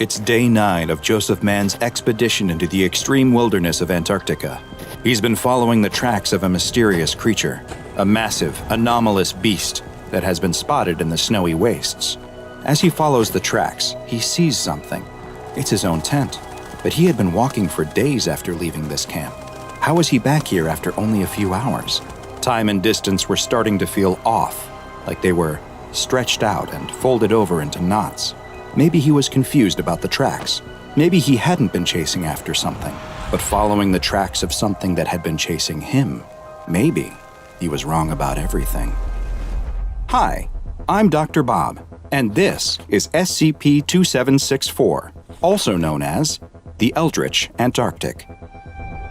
It's day 9 of Joseph Mann's expedition into the extreme wilderness of Antarctica. He's been following the tracks of a mysterious creature, a massive, anomalous beast that has been spotted in the snowy wastes. As he follows the tracks, he sees something. It's his own tent, but he had been walking for days after leaving this camp. How was he back here after only a few hours? Time and distance were starting to feel off, like they were stretched out and folded over into knots. Maybe he was confused about the tracks. Maybe he hadn't been chasing after something, but following the tracks of something that had been chasing him. Maybe he was wrong about everything. Hi, I'm Dr. Bob, and this is SCP-2764, also known as the Eldritch Antarctic.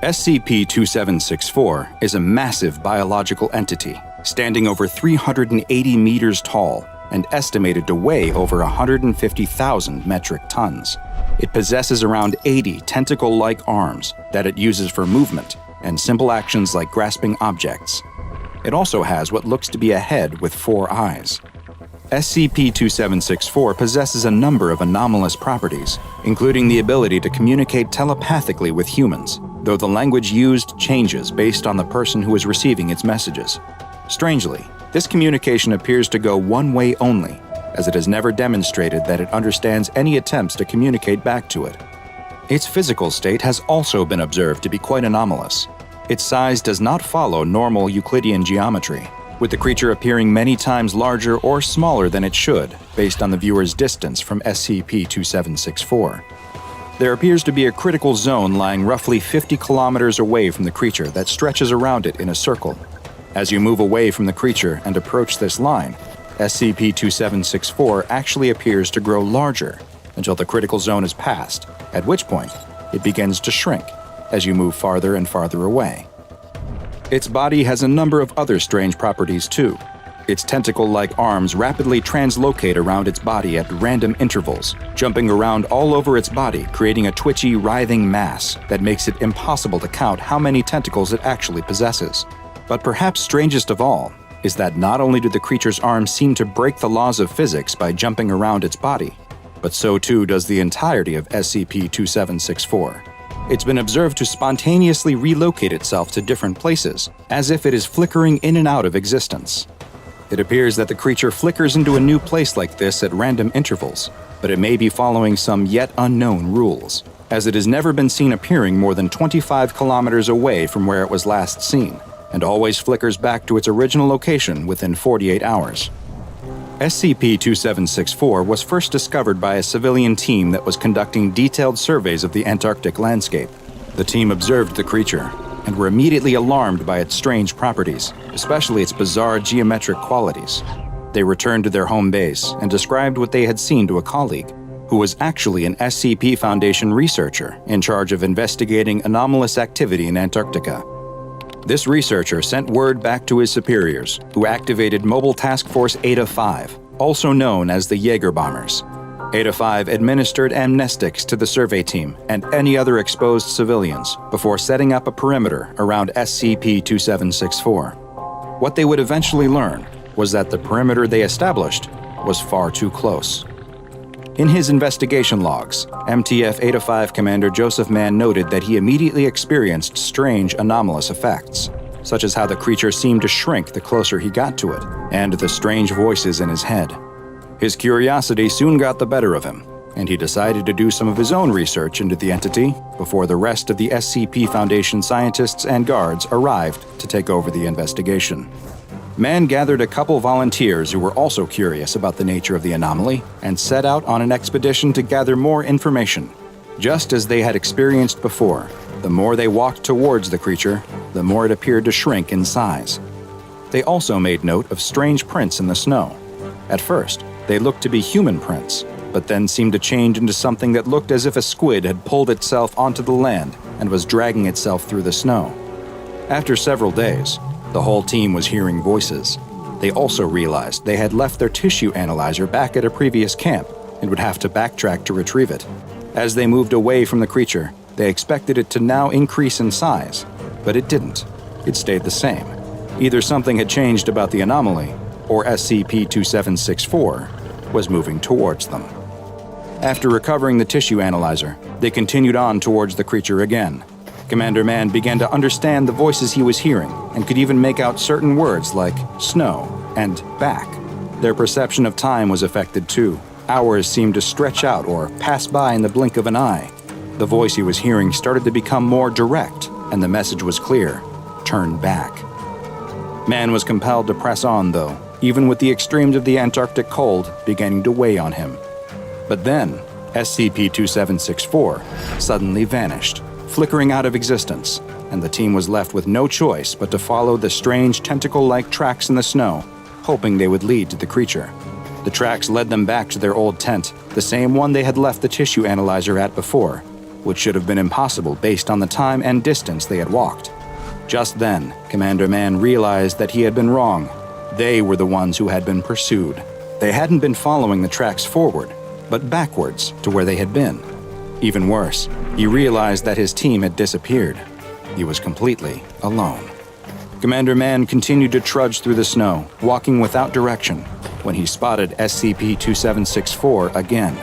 SCP-2764 is a massive biological entity, standing over 380 meters tall and estimated to weigh over 150,000 metric tons. It possesses around 80 tentacle-like arms that it uses for movement and simple actions like grasping objects. It also has what looks to be a head with 4 eyes. SCP-2764 possesses a number of anomalous properties, including the ability to communicate telepathically with humans, though the language used changes based on the person who is receiving its messages. Strangely, this communication appears to go one way only, as it has never demonstrated that it understands any attempts to communicate back to it. Its physical state has also been observed to be quite anomalous. Its size does not follow normal Euclidean geometry, with the creature appearing many times larger or smaller than it should, based on the viewer's distance from SCP-2764. There appears to be a critical zone lying roughly 50 kilometers away from the creature that stretches around it in a circle. As you move away from the creature and approach this line, SCP-2764 actually appears to grow larger until the critical zone is passed, at which point it begins to shrink as you move farther and farther away. Its body has a number of other strange properties too. Its tentacle-like arms rapidly translocate around its body at random intervals, jumping around all over its body, creating a twitchy, writhing mass that makes it impossible to count how many tentacles it actually possesses. But perhaps strangest of all is that not only do the creature's arms seem to break the laws of physics by jumping around its body, but so too does the entirety of SCP-2764. It's been observed to spontaneously relocate itself to different places, as if it is flickering in and out of existence. It appears that the creature flickers into a new place like this at random intervals, but it may be following some yet unknown rules, as it has never been seen appearing more than 25 kilometers away from where it was last seen, and always flickers back to its original location within 48 hours. SCP-2764 was first discovered by a civilian team that was conducting detailed surveys of the Antarctic landscape. The team observed the creature and were immediately alarmed by its strange properties, especially its bizarre geometric qualities. They returned to their home base and described what they had seen to a colleague, who was actually an SCP Foundation researcher in charge of investigating anomalous activity in Antarctica. This researcher sent word back to his superiors, who activated Mobile Task Force Eta-5, also known as the Jaeger bombers. Eta-5 administered amnestics to the survey team and any other exposed civilians before setting up a perimeter around SCP-2764. What they would eventually learn was that the perimeter they established was far too close. In his investigation logs, MTF Eta-5 Commander Joseph Mann noted that he immediately experienced strange anomalous effects, such as how the creature seemed to shrink the closer he got to it, and the strange voices in his head. His curiosity soon got the better of him, and he decided to do some of his own research into the entity before the rest of the SCP Foundation scientists and guards arrived to take over the investigation. Mann gathered a couple volunteers who were also curious about the nature of the anomaly and set out on an expedition to gather more information. Just as they had experienced before, the more they walked towards the creature, the more it appeared to shrink in size. They also made note of strange prints in the snow. At first, they looked to be human prints, but then seemed to change into something that looked as if a squid had pulled itself onto the land and was dragging itself through the snow. After several days, the whole team was hearing voices. They also realized they had left their tissue analyzer back at a previous camp and would have to backtrack to retrieve it. As they moved away from the creature, they expected it to now increase in size, but it didn't. It stayed the same. Either something had changed about the anomaly, or SCP-2764 was moving towards them. After recovering the tissue analyzer, they continued on towards the creature again. Commander Mann began to understand the voices he was hearing and could even make out certain words like snow and back. Their perception of time was affected too. Hours seemed to stretch out or pass by in the blink of an eye. The voice he was hearing started to become more direct, and the message was clear: turn back. Mann was compelled to press on, though, even with the extremes of the Antarctic cold beginning to weigh on him. But then, SCP-2764 suddenly vanished, flickering out of existence, and the team was left with no choice but to follow the strange tentacle-like tracks in the snow, hoping they would lead to the creature. The tracks led them back to their old tent, the same one they had left the tissue analyzer at before, which should have been impossible based on the time and distance they had walked. Just then, Commander Mann realized that he had been wrong. They were the ones who had been pursued. They hadn't been following the tracks forward, but backwards to where they had been. Even worse, he realized that his team had disappeared. He was completely alone. Commander Mann continued to trudge through the snow, walking without direction, when he spotted SCP-2764 again.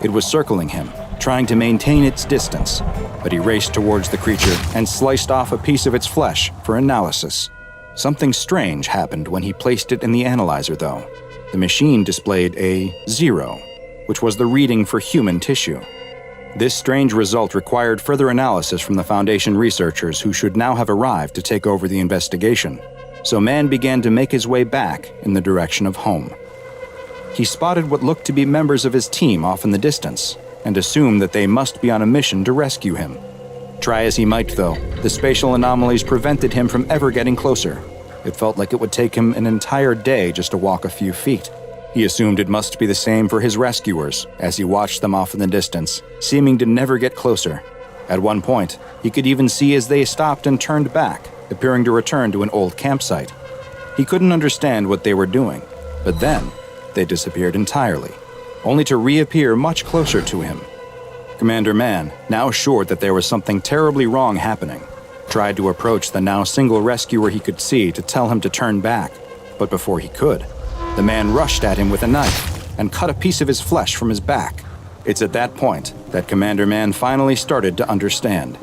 It was circling him, trying to maintain its distance, but he raced towards the creature and sliced off a piece of its flesh for analysis. Something strange happened when he placed it in the analyzer, though. The machine displayed a 0, which was the reading for human tissue. This strange result required further analysis from the Foundation researchers who should now have arrived to take over the investigation, so Mann began to make his way back in the direction of home. He spotted what looked to be members of his team off in the distance, and assumed that they must be on a mission to rescue him. Try as he might, though, the spatial anomalies prevented him from ever getting closer. It felt like it would take him an entire day just to walk a few feet. He assumed it must be the same for his rescuers as he watched them off in the distance, seeming to never get closer. At one point, he could even see as they stopped and turned back, appearing to return to an old campsite. He couldn't understand what they were doing, but then they disappeared entirely, only to reappear much closer to him. Commander Mann, now sure that there was something terribly wrong happening, tried to approach the now single rescuer he could see to tell him to turn back, but before he could, the man rushed at him with a knife and cut a piece of his flesh from his back. It's at that point that Commander Mann finally started to understand.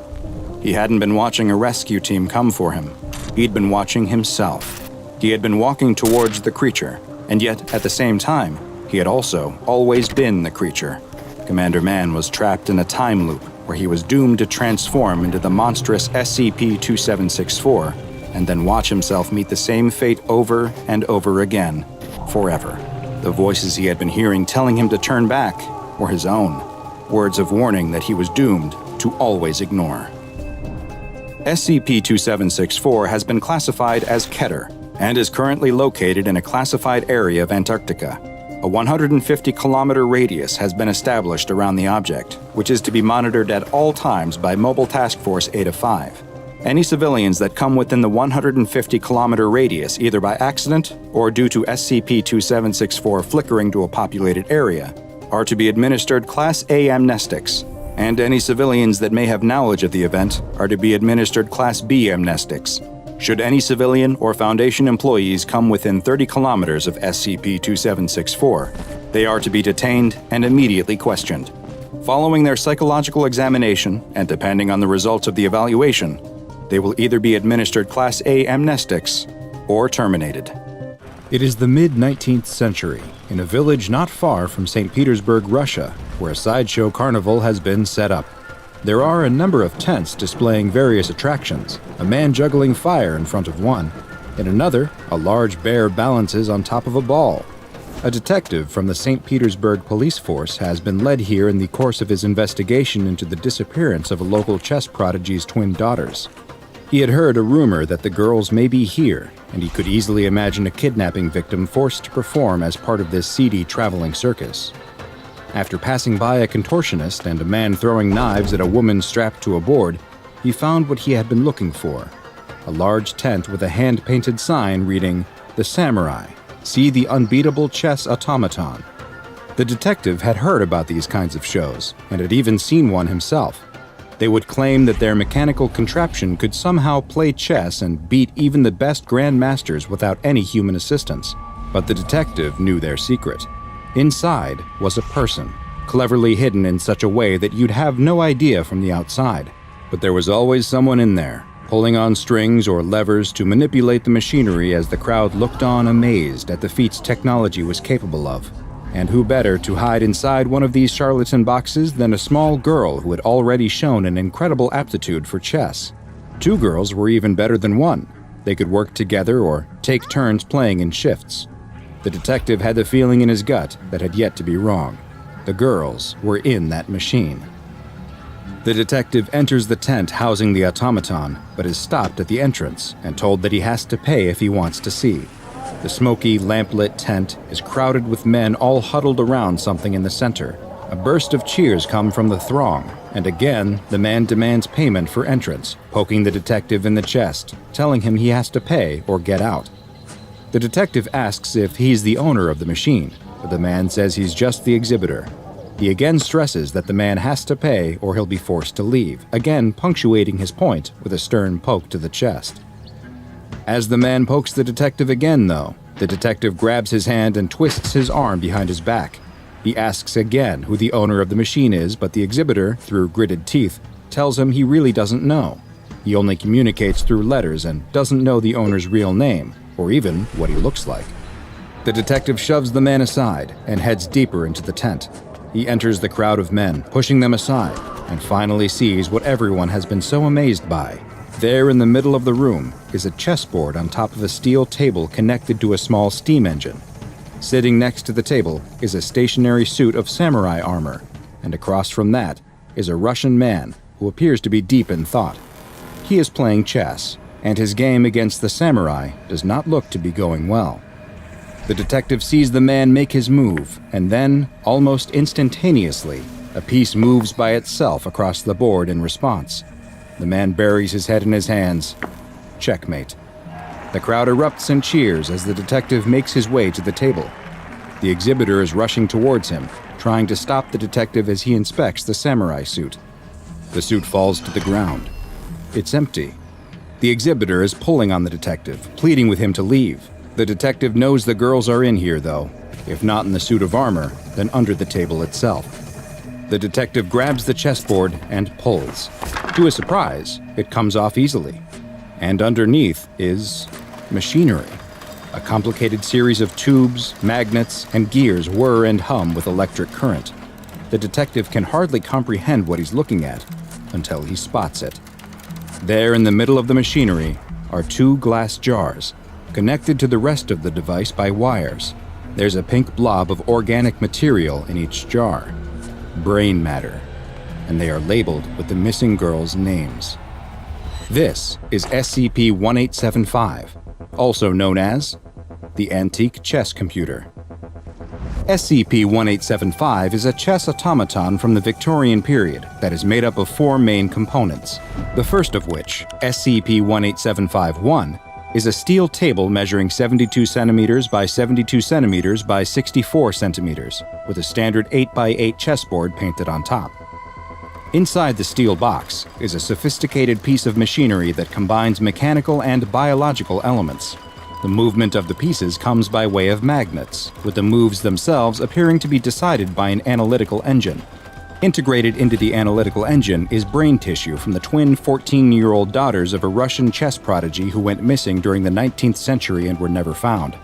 He hadn't been watching a rescue team come for him. He'd been watching himself. He had been walking towards the creature, and yet, at the same time, he had also always been the creature. Commander Mann was trapped in a time loop where he was doomed to transform into the monstrous SCP-2764 and then watch himself meet the same fate over and over again, forever. The voices he had been hearing telling him to turn back were his own, words of warning that he was doomed to always ignore. SCP-2764 has been classified as Keter and is currently located in a classified area of Antarctica. A 150-kilometer radius has been established around the object, which is to be monitored at all times by Mobile Task Force Eta-5. Any civilians that come within the 150-kilometer radius, either by accident or due to SCP-2764 flickering to a populated area, are to be administered Class A amnestics, and any civilians that may have knowledge of the event are to be administered Class B amnestics. Should any civilian or Foundation employees come within 30 kilometers of SCP-2764, they are to be detained and immediately questioned. Following their psychological examination, and depending on the results of the evaluation, they will either be administered Class A amnestics or terminated. It is the mid-19th century, in a village not far from St. Petersburg, Russia, where a sideshow carnival has been set up. There are a number of tents displaying various attractions, a man juggling fire in front of one. In another, a large bear balances on top of a ball. A detective from the St. Petersburg police force has been led here in the course of his investigation into the disappearance of a local chess prodigy's twin daughters. He had heard a rumor that the girls may be here, and he could easily imagine a kidnapping victim forced to perform as part of this seedy traveling circus. After passing by a contortionist and a man throwing knives at a woman strapped to a board, he found what he had been looking for: a large tent with a hand-painted sign reading, "The Samurai. See the unbeatable chess automaton." The detective had heard about these kinds of shows, and had even seen one himself. They would claim that their mechanical contraption could somehow play chess and beat even the best grandmasters without any human assistance. But the detective knew their secret. Inside was a person, cleverly hidden in such a way that you'd have no idea from the outside. But there was always someone in there, pulling on strings or levers to manipulate the machinery as the crowd looked on amazed at the feats technology was capable of. And who better to hide inside one of these charlatan boxes than a small girl who had already shown an incredible aptitude for chess? Two girls were even better than one. They could work together or take turns playing in shifts. The detective had the feeling in his gut that had yet to be wrong. The girls were in that machine. The detective enters the tent housing the automaton, but is stopped at the entrance and told that he has to pay if he wants to see. The smoky, lamplit tent is crowded with men all huddled around something in the center. A burst of cheers come from the throng, and again, the man demands payment for entrance, poking the detective in the chest, telling him he has to pay or get out. The detective asks if he's the owner of the machine, but the man says he's just the exhibitor. He again stresses that the man has to pay or he'll be forced to leave, again punctuating his point with a stern poke to the chest. As the man pokes the detective again, though, the detective grabs his hand and twists his arm behind his back. He asks again who the owner of the machine is, but the exhibitor, through gritted teeth, tells him he really doesn't know. He only communicates through letters and doesn't know the owner's real name, or even what he looks like. The detective shoves the man aside and heads deeper into the tent. He enters the crowd of men, pushing them aside, and finally sees what everyone has been so amazed by. There in the middle of the room is a chessboard on top of a steel table connected to a small steam engine. Sitting next to the table is a stationary suit of samurai armor, and across from that is a Russian man who appears to be deep in thought. He is playing chess, and his game against the samurai does not look to be going well. The detective sees the man make his move, and then, almost instantaneously, a piece moves by itself across the board in response. The man buries his head in his hands. Checkmate. The crowd erupts in cheers as the detective makes his way to the table. The exhibitor is rushing towards him, trying to stop the detective as he inspects the samurai suit. The suit falls to the ground. It's empty. The exhibitor is pulling on the detective, pleading with him to leave. The detective knows the girls are in here, though. If not in the suit of armor, then under the table itself. The detective grabs the chessboard and pulls. To his surprise, it comes off easily. And underneath is machinery. A complicated series of tubes, magnets, and gears whir and hum with electric current. The detective can hardly comprehend what he's looking at until he spots it. There in the middle of the machinery are two glass jars, connected to the rest of the device by wires. There's a pink blob of organic material in each jar. Brain matter. And they are labeled with the missing girls' names. This is SCP-1875, also known as the Antique Chess Computer. SCP-1875 is a chess automaton from the Victorian period that is made up of four main components. The first of which, SCP-1875-1, is a steel table measuring 72 centimeters by 72 centimeters by 64 centimeters, with a standard 8x8 chessboard painted on top. Inside the steel box is a sophisticated piece of machinery that combines mechanical and biological elements. The movement of the pieces comes by way of magnets, with the moves themselves appearing to be decided by an analytical engine. Integrated into the analytical engine is brain tissue from the twin 14-year-old daughters of a Russian chess prodigy who went missing during the 19th century and were never found.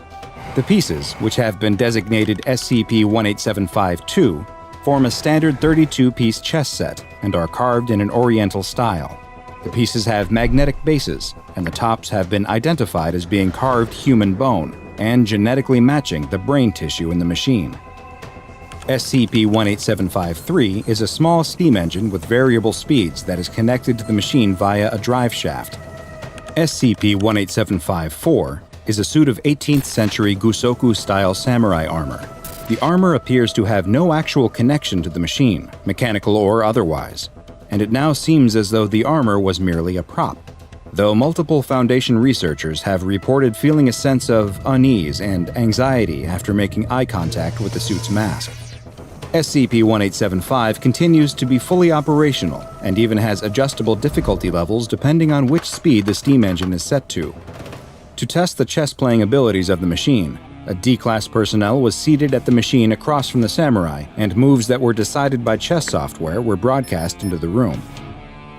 The pieces, which have been designated SCP-1875-2, form a standard 32-piece chess set and are carved in an Oriental style. The pieces have magnetic bases, and the tops have been identified as being carved human bone and genetically matching the brain tissue in the machine. SCP-1875-3 is a small steam engine with variable speeds that is connected to the machine via a drive shaft. SCP-1875-4 is a suit of 18th century Gusoku-style samurai armor. The armor appears to have no actual connection to the machine, mechanical or otherwise, and it now seems as though the armor was merely a prop, though multiple Foundation researchers have reported feeling a sense of unease and anxiety after making eye contact with the suit's mask. SCP-1875 continues to be fully operational and even has adjustable difficulty levels depending on which speed the steam engine is set to. To test the chess-playing abilities of the machine, A D-class personnel was seated at the machine across from the samurai, and moves that were decided by chess software were broadcast into the room.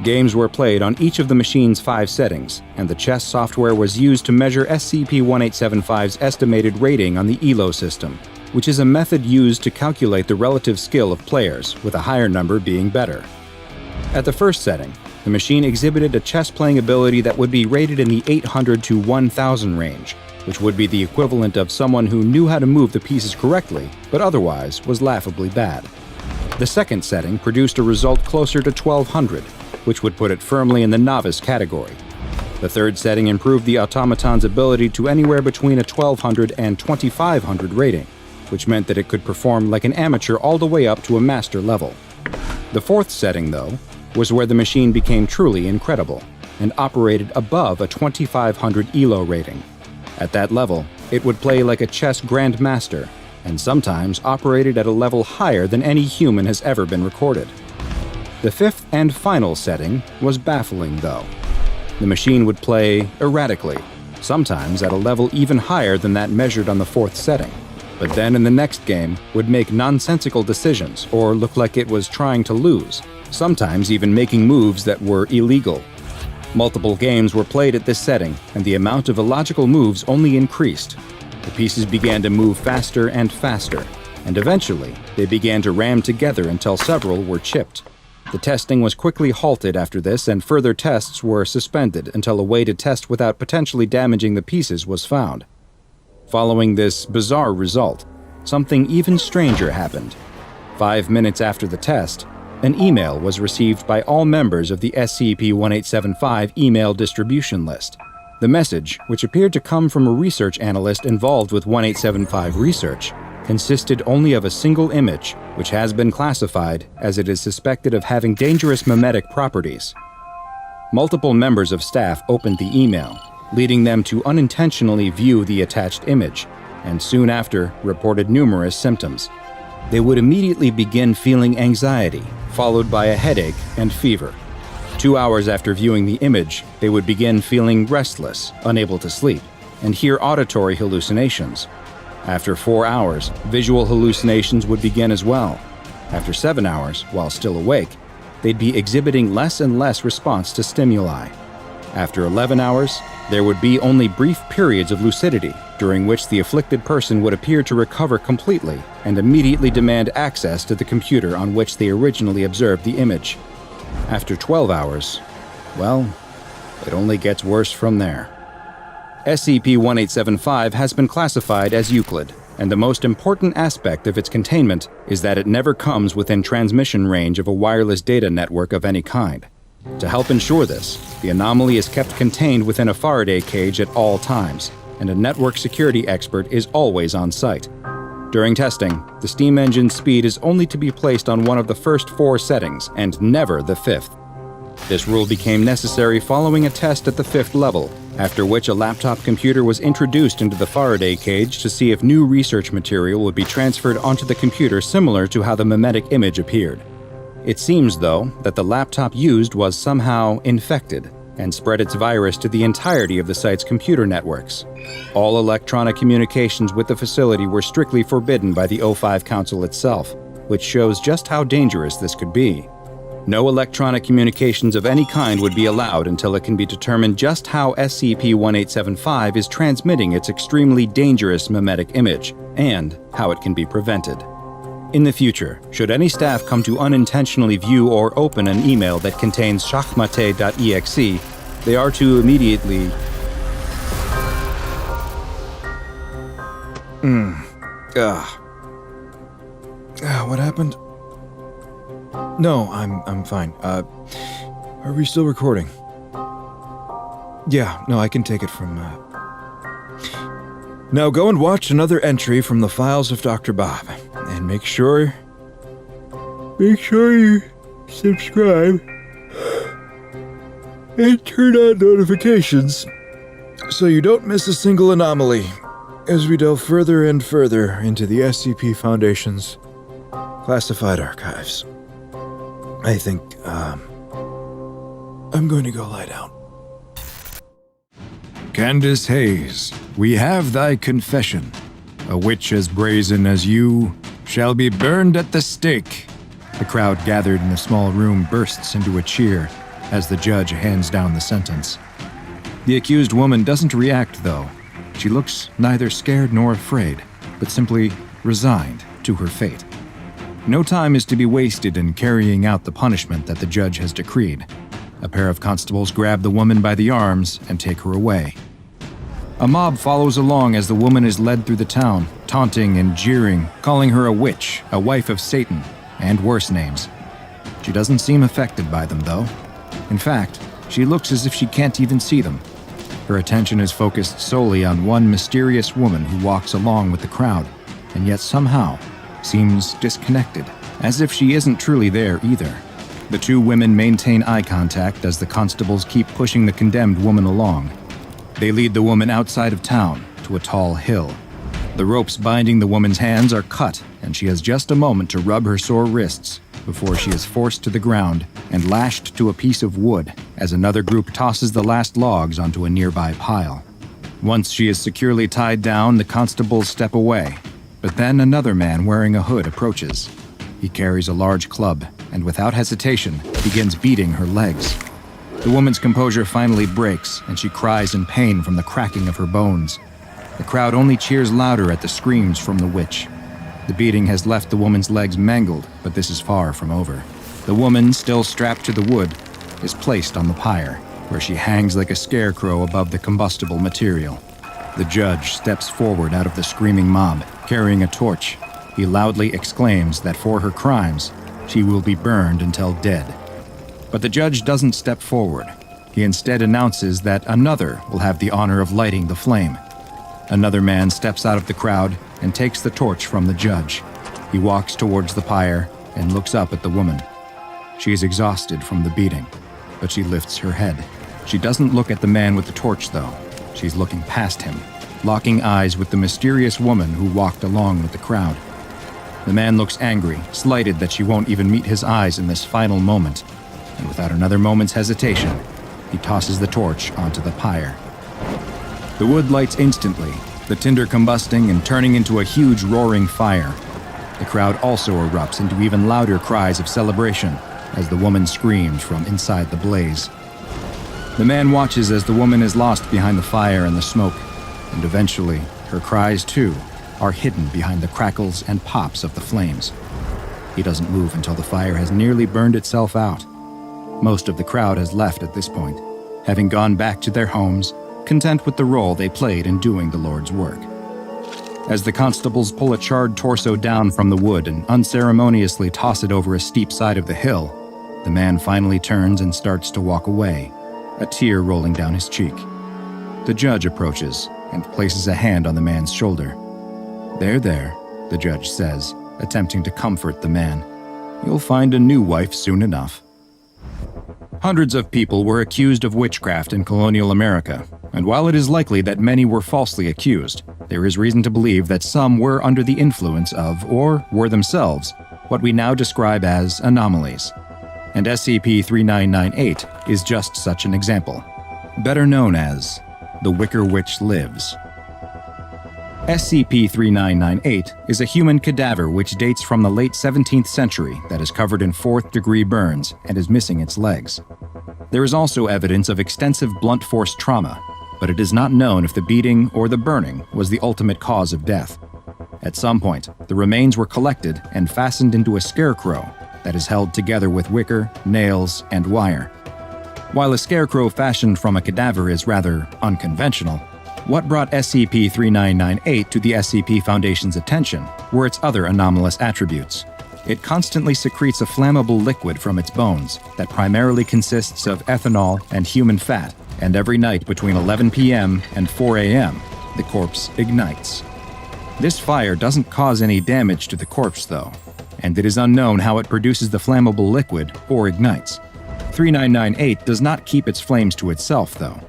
Games were played on each of the machine's 5 settings, and the chess software was used to measure SCP-1875's estimated rating on the ELO system, which is a method used to calculate the relative skill of players, with a higher number being better. At the first setting, the machine exhibited a chess-playing ability that would be rated in the 800 to 1000 range, which would be the equivalent of someone who knew how to move the pieces correctly, but otherwise was laughably bad. The second setting produced a result closer to 1200, which would put it firmly in the novice category. The third setting improved the automaton's ability to anywhere between a 1200 and 2500 rating, which meant that it could perform like an amateur all the way up to a master level. The fourth setting, though, was where the machine became truly incredible and operated above a 2500 ELO rating. At that level, it would play like a chess grandmaster, and sometimes operated at a level higher than any human has ever been recorded. The fifth and final setting was baffling, though. The machine would play erratically, sometimes at a level even higher than that measured on the fourth setting, but then in the next game would make nonsensical decisions or look like it was trying to lose, sometimes even making moves that were illegal. Multiple games were played at this setting, and the amount of illogical moves only increased. The pieces began to move faster and faster, and eventually they began to ram together until several were chipped. The testing was quickly halted after this, and further tests were suspended until a way to test without potentially damaging the pieces was found. Following this bizarre result, something even stranger happened. 5 minutes after the test, an email was received by all members of the SCP-1875 email distribution list. The message, which appeared to come from a research analyst involved with 1875 research, consisted only of a single image, which has been classified as it is suspected of having dangerous memetic properties. Multiple members of staff opened the email, leading them to unintentionally view the attached image, and soon after reported numerous symptoms. They would immediately begin feeling anxiety, followed by a headache and fever. 2 hours after viewing the image, they would begin feeling restless, unable to sleep, and hear auditory hallucinations. After 4 hours, visual hallucinations would begin as well. After 7 hours, while still awake, they'd be exhibiting less and less response to stimuli. After 11 hours, there would be only brief periods of lucidity, during which the afflicted person would appear to recover completely and immediately demand access to the computer on which they originally observed the image. After 12 hours, well, it only gets worse from there. SCP-1875 has been classified as Euclid, and the most important aspect of its containment is that it never comes within transmission range of a wireless data network of any kind. To help ensure this, the anomaly is kept contained within a Faraday cage at all times, and a network security expert is always on site. During testing, the steam engine's speed is only to be placed on one of the first 4 settings, and never the 5th. This rule became necessary following a test at the 5th level, after which a laptop computer was introduced into the Faraday cage to see if new research material would be transferred onto the computer similar to how the memetic image appeared. It seems, though, that the laptop used was somehow infected and spread its virus to the entirety of the site's computer networks. All electronic communications with the facility were strictly forbidden by the O5 Council itself, which shows just how dangerous this could be. No electronic communications of any kind would be allowed until it can be determined just how SCP-1875 is transmitting its extremely dangerous memetic image, and how it can be prevented. In the future, should any staff come to unintentionally view or open an email that contains shachmate.exe, they are to immediately... What happened? No, I'm fine. Are we still recording? Yeah, no, I can take it from, Now go and watch another entry from the files of Dr. Bob, and make sure you subscribe and turn on notifications so you don't miss a single anomaly as we delve further and further into the SCP Foundation's classified archives. I think, I'm going to go lie down. Candace Hayes, we have thy confession. A witch as brazen as you shall be burned at the stake." The crowd gathered in the small room bursts into a cheer as the judge hands down the sentence. The accused woman doesn't react, though. She looks neither scared nor afraid, but simply resigned to her fate. No time is to be wasted in carrying out the punishment that the judge has decreed. A pair of constables grab the woman by the arms and take her away. A mob follows along as the woman is led through the town, taunting and jeering, calling her a witch, a wife of Satan, and worse names. She doesn't seem affected by them, though. In fact, she looks as if she can't even see them. Her attention is focused solely on one mysterious woman who walks along with the crowd, and yet somehow seems disconnected, as if she isn't truly there either. The two women maintain eye contact as the constables keep pushing the condemned woman along. They lead the woman outside of town to a tall hill. The ropes binding the woman's hands are cut, and she has just a moment to rub her sore wrists before she is forced to the ground and lashed to a piece of wood as another group tosses the last logs onto a nearby pile. Once she is securely tied down, the constables step away, but then another man wearing a hood approaches. He carries a large club and without hesitation begins beating her legs. The woman's composure finally breaks, and she cries in pain from the cracking of her bones. The crowd only cheers louder at the screams from the witch. The beating has left the woman's legs mangled, but this is far from over. The woman, still strapped to the wood, is placed on the pyre, where she hangs like a scarecrow above the combustible material. The judge steps forward out of the screaming mob, carrying a torch. He loudly exclaims that for her crimes, she will be burned until dead. But the judge doesn't step forward. He instead announces that another will have the honor of lighting the flame. Another man steps out of the crowd and takes the torch from the judge. He walks towards the pyre and looks up at the woman. She is exhausted from the beating, but she lifts her head. She doesn't look at the man with the torch, though. She's looking past him, locking eyes with the mysterious woman who walked along with the crowd. The man looks angry, slighted that she won't even meet his eyes in this final moment, and without another moment's hesitation, he tosses the torch onto the pyre. The wood lights instantly, the tinder combusting and turning into a huge roaring fire. The crowd also erupts into even louder cries of celebration as the woman screams from inside the blaze. The man watches as the woman is lost behind the fire and the smoke, and eventually, her cries too are hidden behind the crackles and pops of the flames. He doesn't move until the fire has nearly burned itself out. Most of the crowd has left at this point, having gone back to their homes, content with the role they played in doing the Lord's work. As the constables pull a charred torso down from the wood and unceremoniously toss it over a steep side of the hill, the man finally turns and starts to walk away, a tear rolling down his cheek. The judge approaches and places a hand on the man's shoulder. "There, there," the judge says, attempting to comfort the man. "You'll find a new wife soon enough." Hundreds of people were accused of witchcraft in colonial America, and while it is likely that many were falsely accused, there is reason to believe that some were under the influence of, or were themselves, what we now describe as anomalies. And SCP-3998 is just such an example, better known as the Wicker Witch Lives. SCP-3998 is a human cadaver which dates from the late 17th century that is covered in fourth-degree burns and is missing its legs. There is also evidence of extensive blunt force trauma, but it is not known if the beating or the burning was the ultimate cause of death. At some point, the remains were collected and fastened into a scarecrow that is held together with wicker, nails, and wire. While a scarecrow fashioned from a cadaver is rather unconventional, what brought SCP-3998 to the SCP Foundation's attention were its other anomalous attributes. It constantly secretes a flammable liquid from its bones that primarily consists of ethanol and human fat, and every night between 11 p.m. and 4 a.m., the corpse ignites. This fire doesn't cause any damage to the corpse, though, and it is unknown how it produces the flammable liquid or ignites. 3998 does not keep its flames to itself, though.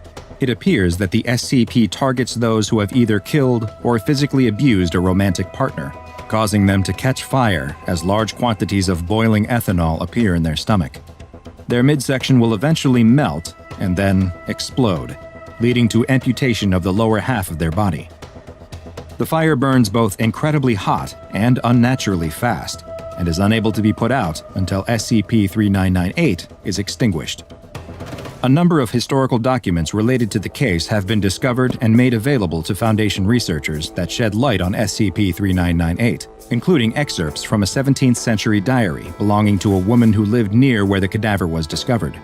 It appears that the SCP targets those who have either killed or physically abused a romantic partner, causing them to catch fire as large quantities of boiling ethanol appear in their stomach. Their midsection will eventually melt and then explode, leading to amputation of the lower half of their body. The fire burns both incredibly hot and unnaturally fast, and is unable to be put out until SCP-3998 is extinguished. A number of historical documents related to the case have been discovered and made available to Foundation researchers that shed light on SCP-3998, including excerpts from a 17th century diary belonging to a woman who lived near where the cadaver was discovered.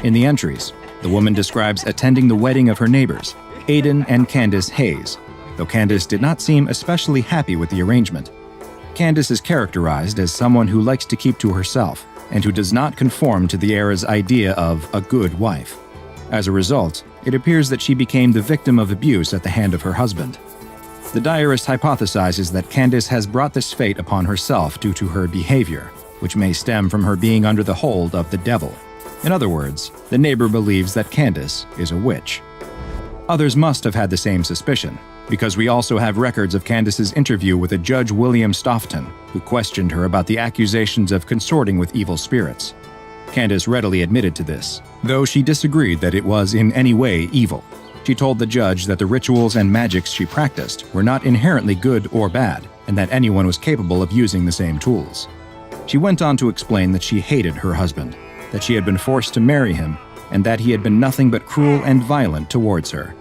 In the entries, the woman describes attending the wedding of her neighbors, Aidan and Candace Hayes, though Candace did not seem especially happy with the arrangement. Candace is characterized as someone who likes to keep to herself and who does not conform to the era's idea of a good wife. As a result, it appears that she became the victim of abuse at the hand of her husband. The diarist hypothesizes that Candace has brought this fate upon herself due to her behavior, which may stem from her being under the hold of the devil. In other words, the neighbor believes that Candace is a witch. Others must have had the same suspicion, because we also have records of Candace's interview with a Judge William Stoughton, who questioned her about the accusations of consorting with evil spirits. Candace readily admitted to this, though she disagreed that it was in any way evil. She told the judge that the rituals and magics she practiced were not inherently good or bad, and that anyone was capable of using the same tools. She went on to explain that she hated her husband, that she had been forced to marry him, and that he had been nothing but cruel and violent towards her.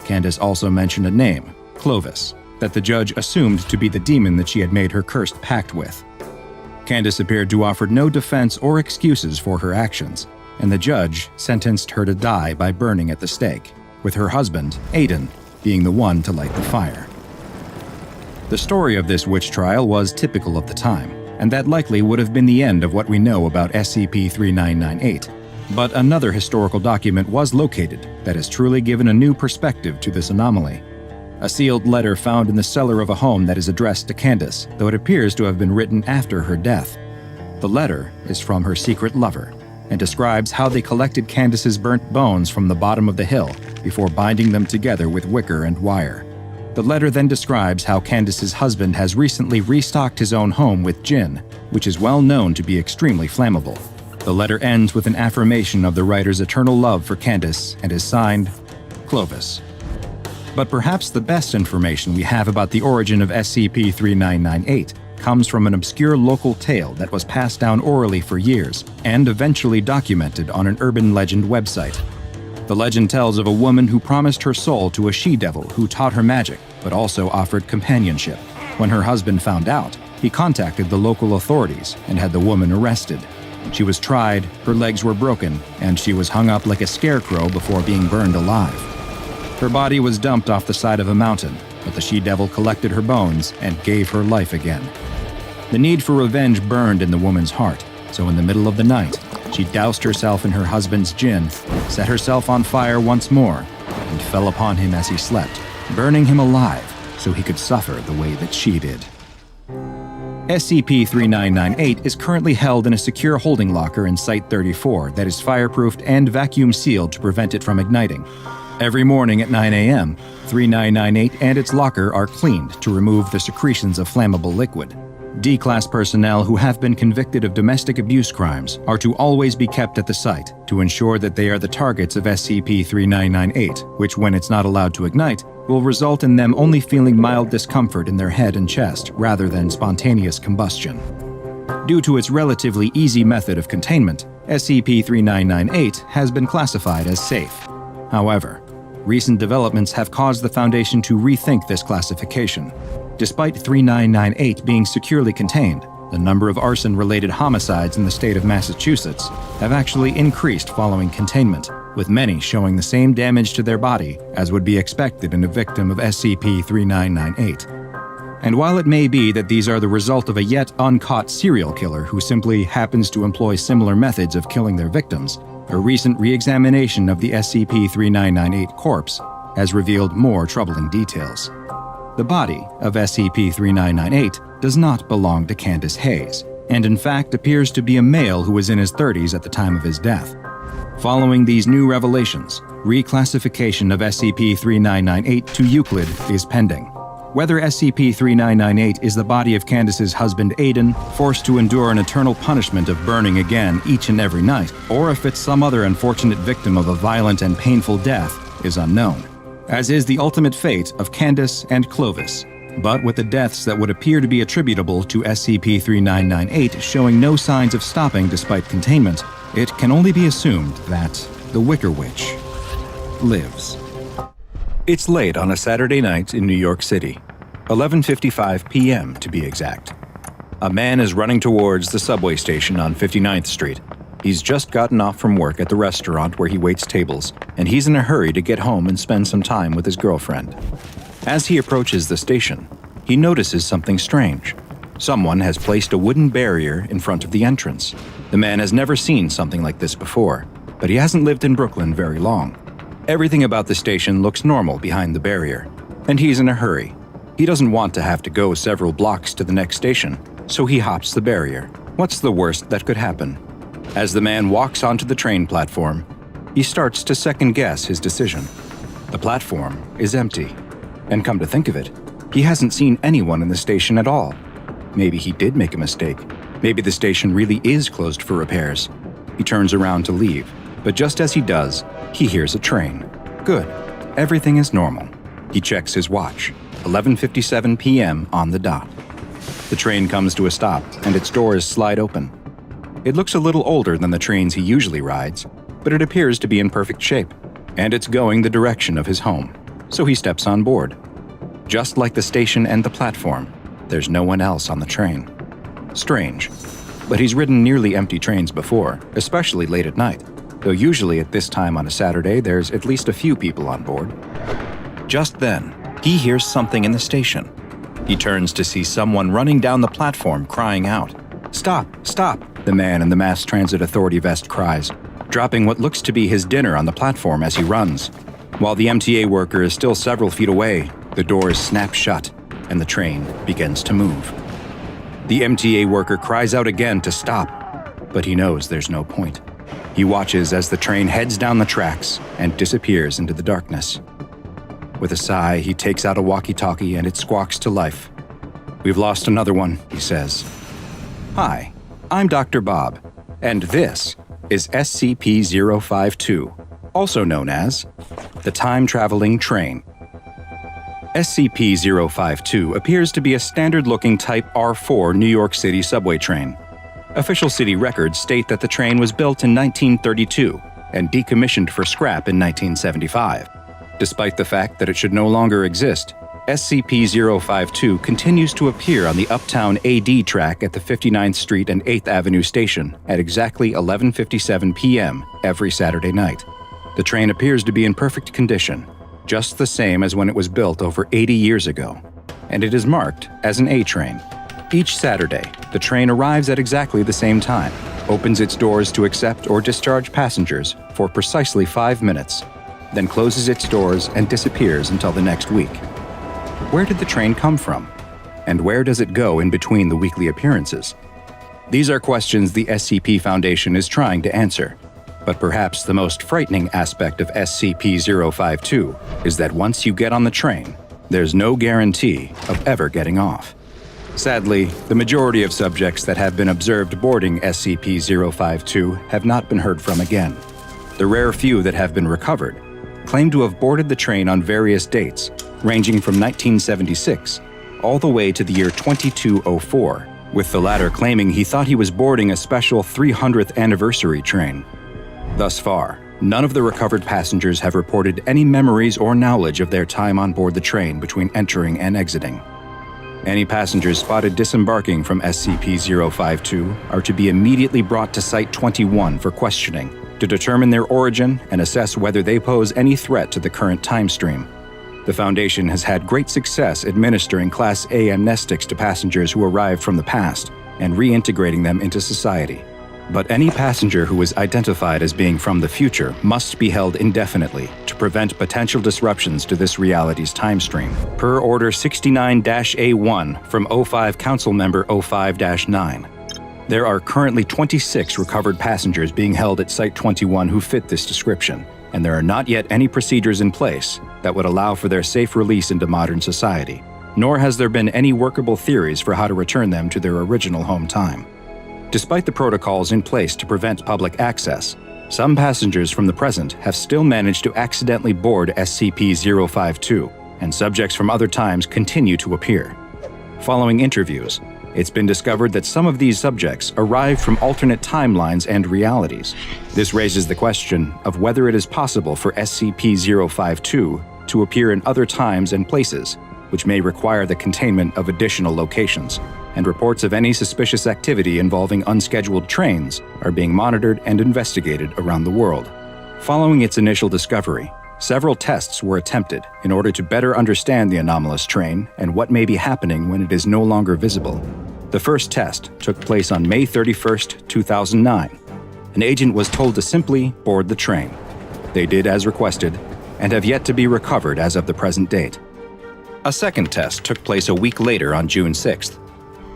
Candace also mentioned a name, Clovis, that the judge assumed to be the demon that she had made her cursed pact with. Candace appeared to offer no defense or excuses for her actions, and the judge sentenced her to die by burning at the stake, with her husband, Aidan, being the one to light the fire. The story of this witch trial was typical of the time, and that likely would have been the end of what we know about SCP-3998. But another historical document was located that has truly given a new perspective to this anomaly. A sealed letter found in the cellar of a home that is addressed to Candace, though it appears to have been written after her death. The letter is from her secret lover and describes how they collected Candace's burnt bones from the bottom of the hill before binding them together with wicker and wire. The letter then describes how Candace's husband has recently restocked his own home with gin, which is well known to be extremely flammable. The letter ends with an affirmation of the writer's eternal love for Candace and is signed, Clovis. But perhaps the best information we have about the origin of SCP-3998 comes from an obscure local tale that was passed down orally for years and eventually documented on an urban legend website. The legend tells of a woman who promised her soul to a she-devil who taught her magic, but also offered companionship. When her husband found out, he contacted the local authorities and had the woman arrested. She was tried, her legs were broken, and she was hung up like a scarecrow before being burned alive. Her body was dumped off the side of a mountain, but the she-devil collected her bones and gave her life again. The need for revenge burned in the woman's heart, so in the middle of the night, she doused herself in her husband's gin, set herself on fire once more, and fell upon him as he slept, burning him alive so he could suffer the way that she did. SCP-3998 is currently held in a secure holding locker in Site-34 that is fireproofed and vacuum sealed to prevent it from igniting. Every morning at 9 a.m., 3998 and its locker are cleaned to remove the secretions of flammable liquid. D-Class personnel who have been convicted of domestic abuse crimes are to always be kept at the site to ensure that they are the targets of SCP-3998, which, when it's not allowed to ignite, will result in them only feeling mild discomfort in their head and chest rather than spontaneous combustion. Due to its relatively easy method of containment, SCP-3998 has been classified as safe. However, recent developments have caused the Foundation to rethink this classification. Despite 3998 being securely contained, the number of arson-related homicides in the state of Massachusetts have actually increased following containment, with many showing the same damage to their body as would be expected in a victim of SCP-3998. And while it may be that these are the result of a yet uncaught serial killer who simply happens to employ similar methods of killing their victims, a recent re-examination of the SCP-3998 corpse has revealed more troubling details. The body of SCP-3998 does not belong to Candace Hayes, and in fact appears to be a male who was in his 30s at the time of his death. Following these new revelations, reclassification of SCP-3998 to Euclid is pending. Whether SCP-3998 is the body of Candace's husband Aidan, forced to endure an eternal punishment of burning again each and every night, or if it's some other unfortunate victim of a violent and painful death, is unknown. as is the ultimate fate of Candace and Clovis. But with the deaths that would appear to be attributable to SCP-3998 showing no signs of stopping despite containment, it can only be assumed that the Wicker Witch lives. It's late on a Saturday night in New York City, 11:55 p.m. to be exact. A man is running towards the subway station on 59th Street. He's just gotten off from work at the restaurant where he waits tables, and he's in a hurry to get home and spend some time with his girlfriend. As he approaches the station, he notices something strange. Someone has placed a wooden barrier in front of the entrance. The man has never seen something like this before, but he hasn't lived in Brooklyn very long. Everything about the station looks normal behind the barrier, and he's in a hurry. He doesn't want to have to go several blocks to the next station, so he hops the barrier. What's the worst that could happen? As the man walks onto the train platform, he starts to second-guess his decision. The platform is empty. And come to think of it, he hasn't seen anyone in the station at all. Maybe he did make a mistake. Maybe the station really is closed for repairs. He turns around to leave, but just as he does, he hears a train. Good. Everything is normal. He checks his watch. 11:57 p.m. on the dot. The train comes to a stop, and its doors slide open. It looks a little older than the trains he usually rides, but it appears to be in perfect shape, and it's going the direction of his home. So he steps on board. Just like the station and the platform, there's no one else on the train. Strange, but he's ridden nearly empty trains before, especially late at night, though usually at this time on a Saturday there's at least a few people on board. Just then, he hears something in the station. He turns to see someone running down the platform crying out. "Stop! Stop!" the man in the Mass Transit Authority vest cries, dropping what looks to be his dinner on the platform as he runs. While the MTA worker is still several feet away, the doors snap shut and the train begins to move. The MTA worker cries out again to stop, but he knows there's no point. He watches as the train heads down the tracks and disappears into the darkness. With a sigh, he takes out a walkie-talkie and it squawks to life. "We've lost another one," he says. "Hi, I'm Dr. Bob, and this is SCP-052. Also known as the time-traveling train. SCP-052 appears to be a standard-looking Type R4 New York City subway train. Official city records state that the train was built in 1932 and decommissioned for scrap in 1975. Despite the fact that it should no longer exist, SCP-052 continues to appear on the Uptown AD track at the 59th Street and 8th Avenue station at exactly 11:57 p.m. every Saturday night. The train appears to be in perfect condition, just the same as when it was built over 80 years ago, and it is marked as an A train. Each Saturday, the train arrives at exactly the same time, opens its doors to accept or discharge passengers for precisely 5 minutes, then closes its doors and disappears until the next week. Where did the train come from? And where does it go in between the weekly appearances? These are questions the SCP Foundation is trying to answer. But perhaps the most frightening aspect of SCP-052 is that once you get on the train, there's no guarantee of ever getting off. Sadly, the majority of subjects that have been observed boarding SCP-052 have not been heard from again. The rare few that have been recovered claim to have boarded the train on various dates, ranging from 1976 all the way to the year 2204, with the latter claiming he thought he was boarding a special 300th anniversary train. Thus far, none of the recovered passengers have reported any memories or knowledge of their time on board the train between entering and exiting. Any passengers spotted disembarking from SCP-052 are to be immediately brought to Site 21 for questioning to determine their origin and assess whether they pose any threat to the current time stream. The Foundation has had great success administering Class A amnestics to passengers who arrived from the past and reintegrating them into society. But any passenger who is identified as being from the future must be held indefinitely to prevent potential disruptions to this reality's time stream, per Order 69-A1 from O5 Council Member 05-9. There are currently 26 recovered passengers being held at Site 21 who fit this description, and there are not yet any procedures in place that would allow for their safe release into modern society, nor has there been any workable theories for how to return them to their original home time. Despite the protocols in place to prevent public access, Some passengers from the present have still managed to accidentally board SCP-052, and subjects from other times continue to appear. Following interviews, it's been discovered that some of these subjects arrived from alternate timelines and realities. This raises the question of whether it is possible for SCP-052 to appear in other times and places, which may require the containment of additional locations, and reports of any suspicious activity involving unscheduled trains are being monitored and investigated around the world. Following its initial discovery, several tests were attempted in order to better understand the anomalous train and what may be happening when it is no longer visible. The first test took place on May 31, 2009. An agent was told to simply board the train. They did as requested, and have yet to be recovered as of the present date. A second test took place a week later on June 6th.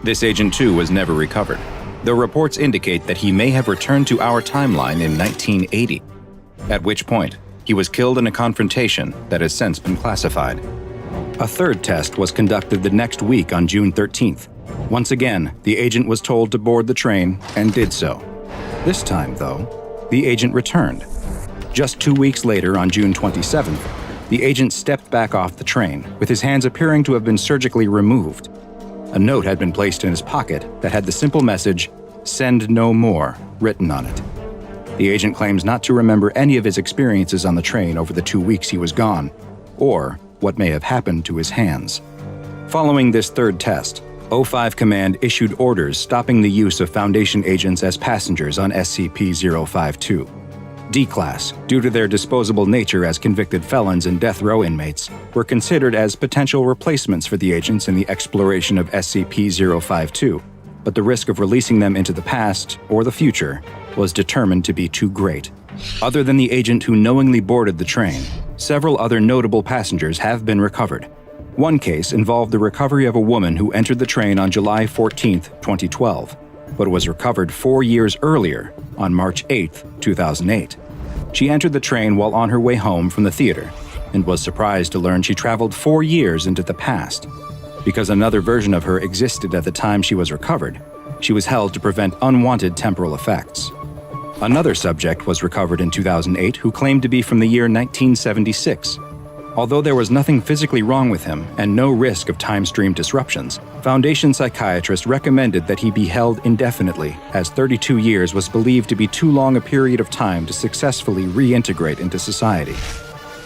This agent too was never recovered, though reports indicate that he may have returned to our timeline in 1980, at which point he was killed in a confrontation that has since been classified. A third test was conducted the next week on June 13th. Once again, the agent was told to board the train and did so. This time, though, the agent returned. Just 2 weeks later, on June 27th, the agent stepped back off the train, with his hands appearing to have been surgically removed. A note had been placed in his pocket that had the simple message, "Send no more," written on it. The agent claims not to remember any of his experiences on the train over the 2 weeks he was gone, or what may have happened to his hands. Following this third test, O5 Command issued orders stopping the use of Foundation agents as passengers on SCP-052. D-Class, due to their disposable nature as convicted felons and death row inmates, were considered as potential replacements for the agents in the exploration of SCP-052, but the risk of releasing them into the past or the future was determined to be too great. Other than the agent who knowingly boarded the train, several other notable passengers have been recovered. One case involved the recovery of a woman who entered the train on July 14, 2012, but was recovered 4 years earlier, on March 8, 2008. She entered the train while on her way home from the theater, and was surprised to learn she traveled 4 years into the past. Because another version of her existed at the time she was recovered, she was held to prevent unwanted temporal effects. Another subject was recovered in 2008 who claimed to be from the year 1976. Although there was nothing physically wrong with him and no risk of time stream disruptions, Foundation psychiatrists recommended that he be held indefinitely, as 32 years was believed to be too long a period of time to successfully reintegrate into society.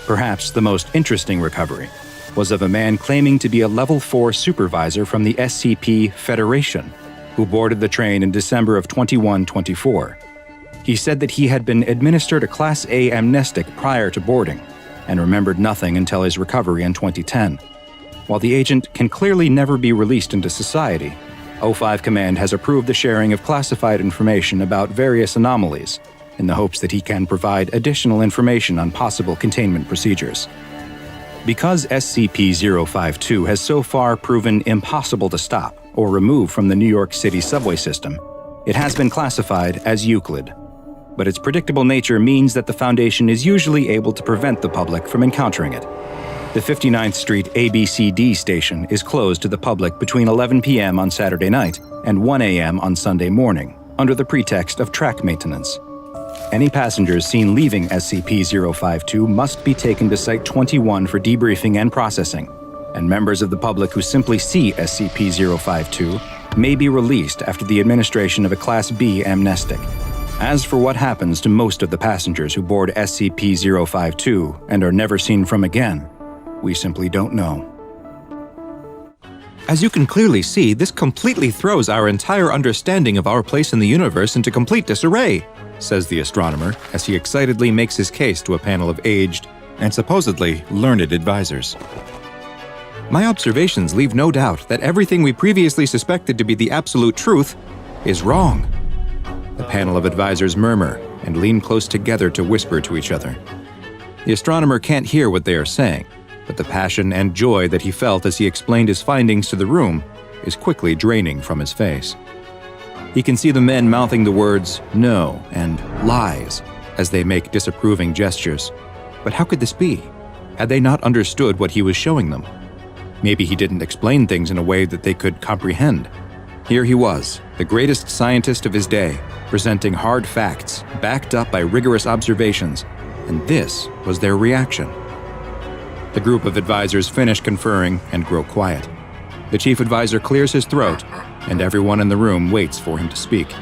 Perhaps the most interesting recovery was of a man claiming to be a Level 4 supervisor from the SCP Federation, who boarded the train in December of 2124. He said that he had been administered a Class A amnestic prior to boarding, and remembered nothing until his recovery in 2010. While the agent can clearly never be released into society, O5 Command has approved the sharing of classified information about various anomalies, in the hopes that he can provide additional information on possible containment procedures. Because SCP-052 has so far proven impossible to stop or remove from the New York City subway system, it has been classified as Euclid. But its predictable nature means that the Foundation is usually able to prevent the public from encountering it. The 59th Street ABCD station is closed to the public between 11 p.m. on Saturday night and 1 a.m. on Sunday morning, under the pretext of track maintenance. Any passengers seen leaving SCP-052 must be taken to Site 21 for debriefing and processing, and members of the public who simply see SCP-052 may be released after the administration of a Class B amnestic. As for what happens to most of the passengers who board SCP-052 and are never seen from again, we simply don't know. As you can clearly see, this completely throws our entire understanding of our place in the universe into complete disarray, says the astronomer as he excitedly makes his case to a panel of aged and supposedly learned advisors. My observations leave no doubt that everything we previously suspected to be the absolute truth is wrong. The panel of advisors murmur and lean close together to whisper to each other. The astronomer can't hear what they are saying, but the passion and joy that he felt as he explained his findings to the room is quickly draining from his face. He can see the men mouthing the words "no" and "lies" as they make disapproving gestures. But how could this be? Had they not understood what he was showing them? Maybe he didn't explain things in a way that they could comprehend. Here he was, the greatest scientist of his day, presenting hard facts backed up by rigorous observations, and this was their reaction. The group of advisors finish conferring and grow quiet. The chief advisor clears his throat, and everyone in the room waits for him to speak.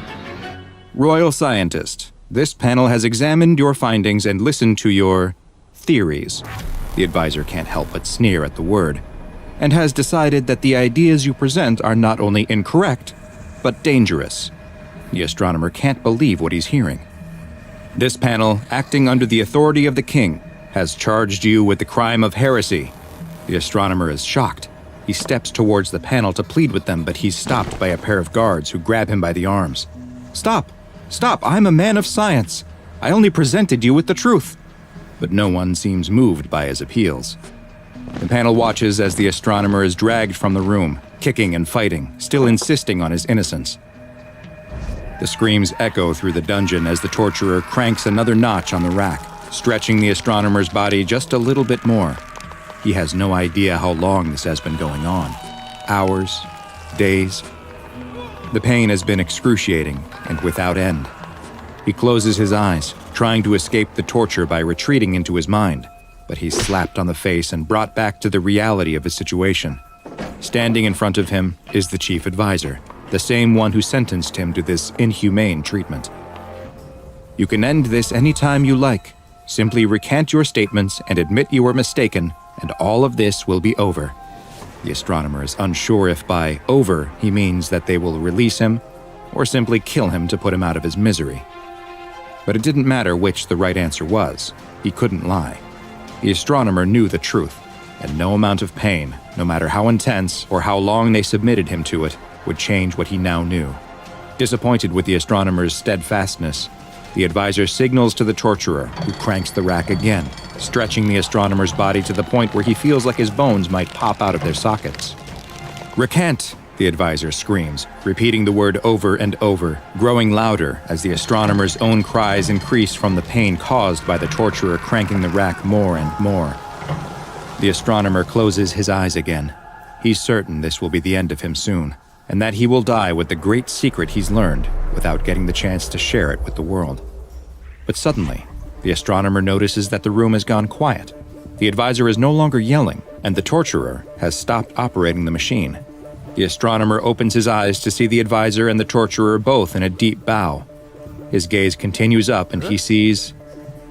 Royal Scientist, this panel has examined your findings and listened to your theories. The advisor can't help but sneer at the word, and has decided that the ideas you present are not only incorrect, but dangerous. The astronomer can't believe what he's hearing. This panel, acting under the authority of the king, has charged you with the crime of heresy. The astronomer is shocked. He steps towards the panel to plead with them, but he's stopped by a pair of guards who grab him by the arms. Stop! Stop! I'm a man of science. I only presented you with the truth. But no one seems moved by his appeals. The panel watches as the astronomer is dragged from the room, kicking and fighting, still insisting on his innocence. The screams echo through the dungeon as the torturer cranks another notch on the rack, stretching the astronomer's body just a little bit more. He has no idea how long this has been going on. Hours, days. The pain has been excruciating and without end. He closes his eyes, trying to escape the torture by retreating into his mind, but he's slapped on the face and brought back to the reality of his situation. Standing in front of him is the chief advisor, the same one who sentenced him to this inhumane treatment. You can end this any time you like. Simply recant your statements and admit you were mistaken, and all of this will be over. The astronomer is unsure if by over he means that they will release him or simply kill him to put him out of his misery. But it didn't matter which the right answer was. He couldn't lie. The astronomer knew the truth, and no amount of pain, no matter how intense or how long they submitted him to it, would change what he now knew. Disappointed with the astronomer's steadfastness, the advisor signals to the torturer, who cranks the rack again, stretching the astronomer's body to the point where he feels like his bones might pop out of their sockets. "Recant!" the advisor screams, repeating the word over and over, growing louder as the astronomer's own cries increase from the pain caused by the torturer cranking the rack more and more. The astronomer closes his eyes again. He's certain this will be the end of him soon, and that he will die with the great secret he's learned without getting the chance to share it with the world. But suddenly, the astronomer notices that the room has gone quiet. The advisor is no longer yelling, and the torturer has stopped operating the machine. The astronomer opens his eyes to see the advisor and the torturer both in a deep bow. His gaze continues up and he sees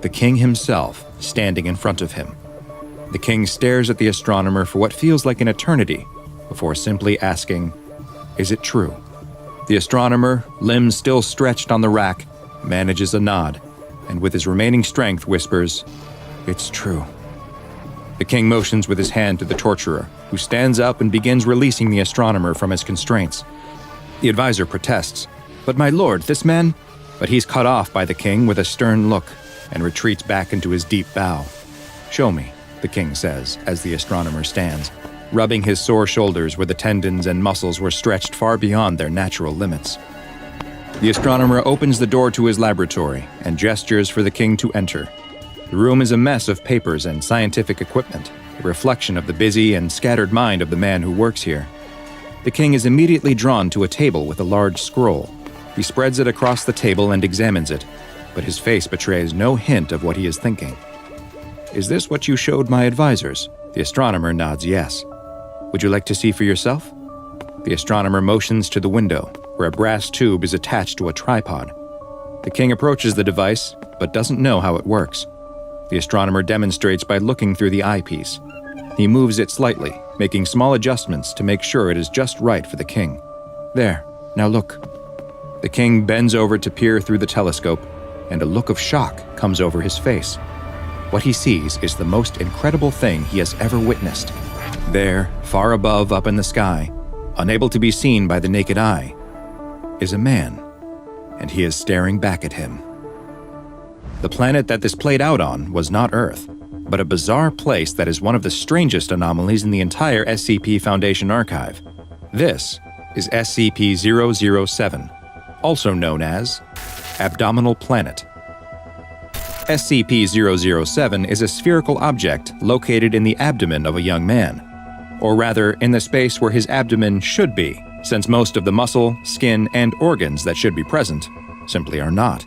the king himself standing in front of him. The king stares at the astronomer for what feels like an eternity before simply asking, "Is it true?" The astronomer, limbs still stretched on the rack, manages a nod, and with his remaining strength whispers, "It's true." The king motions with his hand to the torturer, who stands up and begins releasing the astronomer from his constraints. The advisor protests, "But my lord, this man—" But he's cut off by the king with a stern look and retreats back into his deep bow. "Show me," the king says as the astronomer stands, rubbing his sore shoulders where the tendons and muscles were stretched far beyond their natural limits. The astronomer opens the door to his laboratory and gestures for the king to enter. The room is a mess of papers and scientific equipment, a reflection of the busy and scattered mind of the man who works here. The king is immediately drawn to a table with a large scroll. He spreads it across the table and examines it, but his face betrays no hint of what he is thinking. "Is this what you showed my advisors?" The astronomer nods yes. "Would you like to see for yourself?" The astronomer motions to the window, where a brass tube is attached to a tripod. The king approaches the device, but doesn't know how it works. The astronomer demonstrates by looking through the eyepiece. He moves it slightly, making small adjustments to make sure it is just right for the king. "There, now look." The king bends over to peer through the telescope, and a look of shock comes over his face. What he sees is the most incredible thing he has ever witnessed. There, far above up in the sky, unable to be seen by the naked eye, is a man, and he is staring back at him. The planet that this played out on was not Earth, but a bizarre place that is one of the strangest anomalies in the entire SCP Foundation archive. This is SCP-007, also known as Abdominal Planet. SCP-007 is a spherical object located in the abdomen of a young man, or rather in the space where his abdomen should be, since most of the muscle, skin, and organs that should be present simply are not.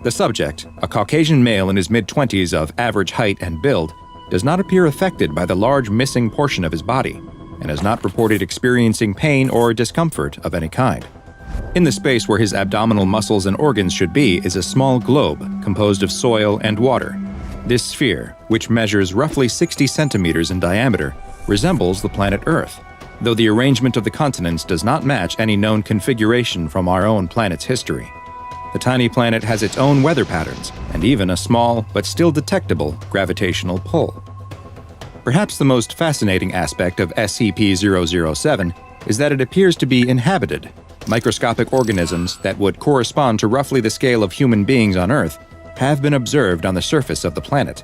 The subject, a Caucasian male in his mid-20s of average height and build, does not appear affected by the large missing portion of his body, and has not reported experiencing pain or discomfort of any kind. In the space where his abdominal muscles and organs should be is a small globe composed of soil and water. This sphere, which measures roughly 60 centimeters in diameter, resembles the planet Earth, though the arrangement of the continents does not match any known configuration from our own planet's history. The tiny planet has its own weather patterns, and even a small, but still detectable, gravitational pull. Perhaps the most fascinating aspect of SCP-007 is that it appears to be inhabited. Microscopic organisms that would correspond to roughly the scale of human beings on Earth have been observed on the surface of the planet.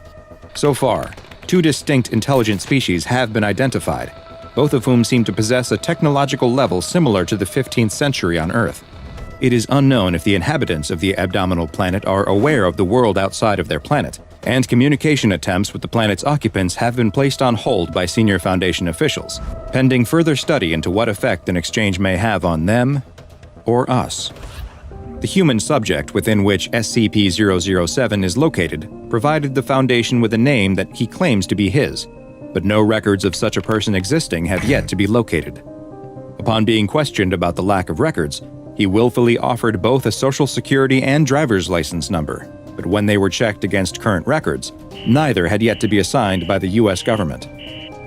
So far, 2 distinct intelligent species have been identified, both of whom seem to possess a technological level similar to the 15th century on Earth. It is unknown if the inhabitants of the abdominal planet are aware of the world outside of their planet, and communication attempts with the planet's occupants have been placed on hold by senior Foundation officials, pending further study into what effect an exchange may have on them or us. The human subject within which SCP-007 is located provided the Foundation with a name that he claims to be his, but no records of such a person existing have yet to be located. Upon being questioned about the lack of records, he willfully offered both a social security and driver's license number, but when they were checked against current records, neither had yet to be assigned by the US government.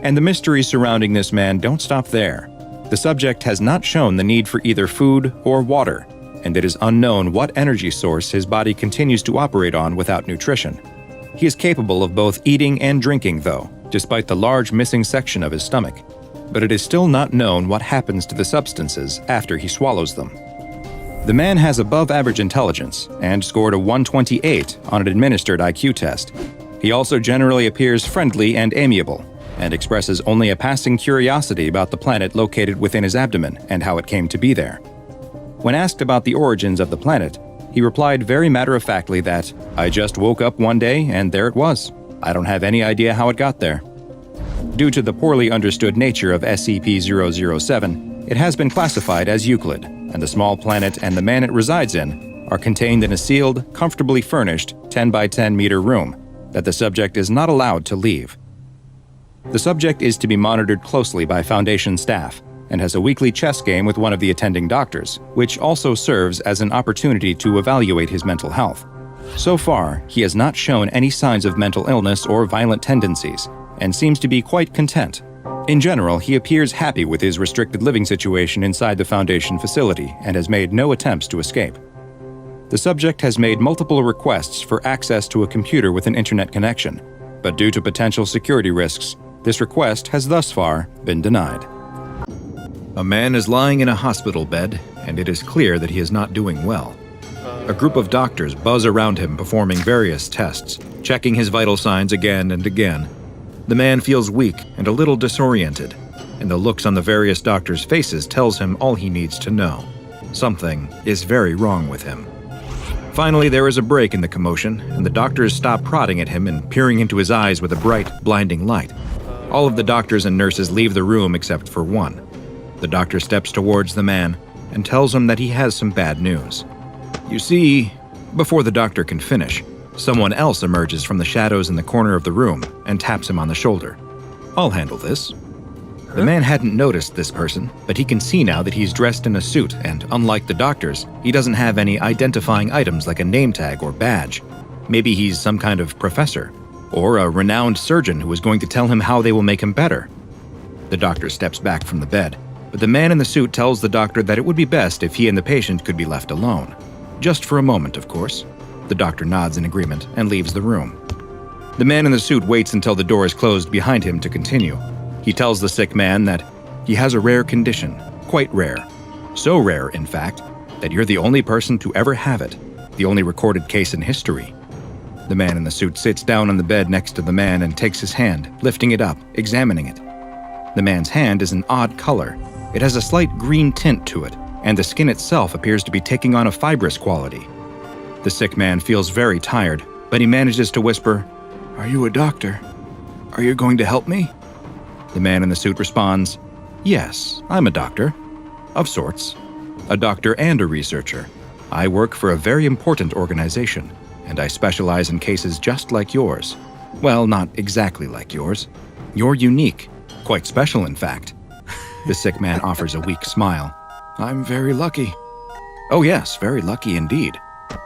And the mysteries surrounding this man don't stop there. The subject has not shown the need for either food or water, and it is unknown what energy source his body continues to operate on without nutrition. He is capable of both eating and drinking, though, despite the large missing section of his stomach, but it is still not known what happens to the substances after he swallows them. The man has above-average intelligence and scored a 128 on an administered IQ test. He also generally appears friendly and amiable, and expresses only a passing curiosity about the planet located within his abdomen and how it came to be there. When asked about the origins of the planet, he replied very matter-of-factly that, "I just woke up one day and there it was. I don't have any idea how it got there." Due to the poorly understood nature of SCP-007, it has been classified as Euclid, and the small planet and the man it resides in are contained in a sealed, comfortably furnished 10 by 10 meter room that the subject is not allowed to leave. The subject is to be monitored closely by Foundation staff and has a weekly chess game with one of the attending doctors, which also serves as an opportunity to evaluate his mental health. So far, he has not shown any signs of mental illness or violent tendencies, and seems to be quite content. In general, he appears happy with his restricted living situation inside the Foundation facility and has made no attempts to escape. The subject has made multiple requests for access to a computer with an internet connection, but due to potential security risks, this request has thus far been denied. A man is lying in a hospital bed, and it is clear that he is not doing well. A group of doctors buzz around him performing various tests, checking his vital signs again and again. The man feels weak and a little disoriented, and the looks on the various doctors' faces tells him all he needs to know. Something is very wrong with him. Finally, there is a break in the commotion, and the doctors stop prodding at him and peering into his eyes with a bright, blinding light. All of the doctors and nurses leave the room except for one. The doctor steps towards the man and tells him that he has some bad news. You see, before the doctor can finish, someone else emerges from the shadows in the corner of the room and taps him on the shoulder. "I'll handle this." The man hadn't noticed this person, but he can see now that he's dressed in a suit, and unlike the doctors, he doesn't have any identifying items like a name tag or badge. Maybe he's some kind of professor, or a renowned surgeon who is going to tell him how they will make him better. The doctor steps back from the bed, but the man in the suit tells the doctor that it would be best if he and the patient could be left alone. Just for a moment, of course. The doctor nods in agreement and leaves the room. The man in the suit waits until the door is closed behind him to continue. He tells the sick man that he has a rare condition, quite rare. So rare, in fact, that you're the only person to ever have it, the only recorded case in history. The man in the suit sits down on the bed next to the man and takes his hand, lifting it up, examining it. The man's hand is an odd color. It has a slight green tint to it, and the skin itself appears to be taking on a fibrous quality. The sick man feels very tired, but he manages to whisper, "Are you a doctor? Are you going to help me?" The man in the suit responds, "Yes, I'm a doctor. Of sorts. A doctor and a researcher. I work for a very important organization, and I specialize in cases just like yours. Well, not exactly like yours. You're unique. Quite special, in fact. The sick man offers a weak smile. I'm very lucky. Oh yes, very lucky indeed.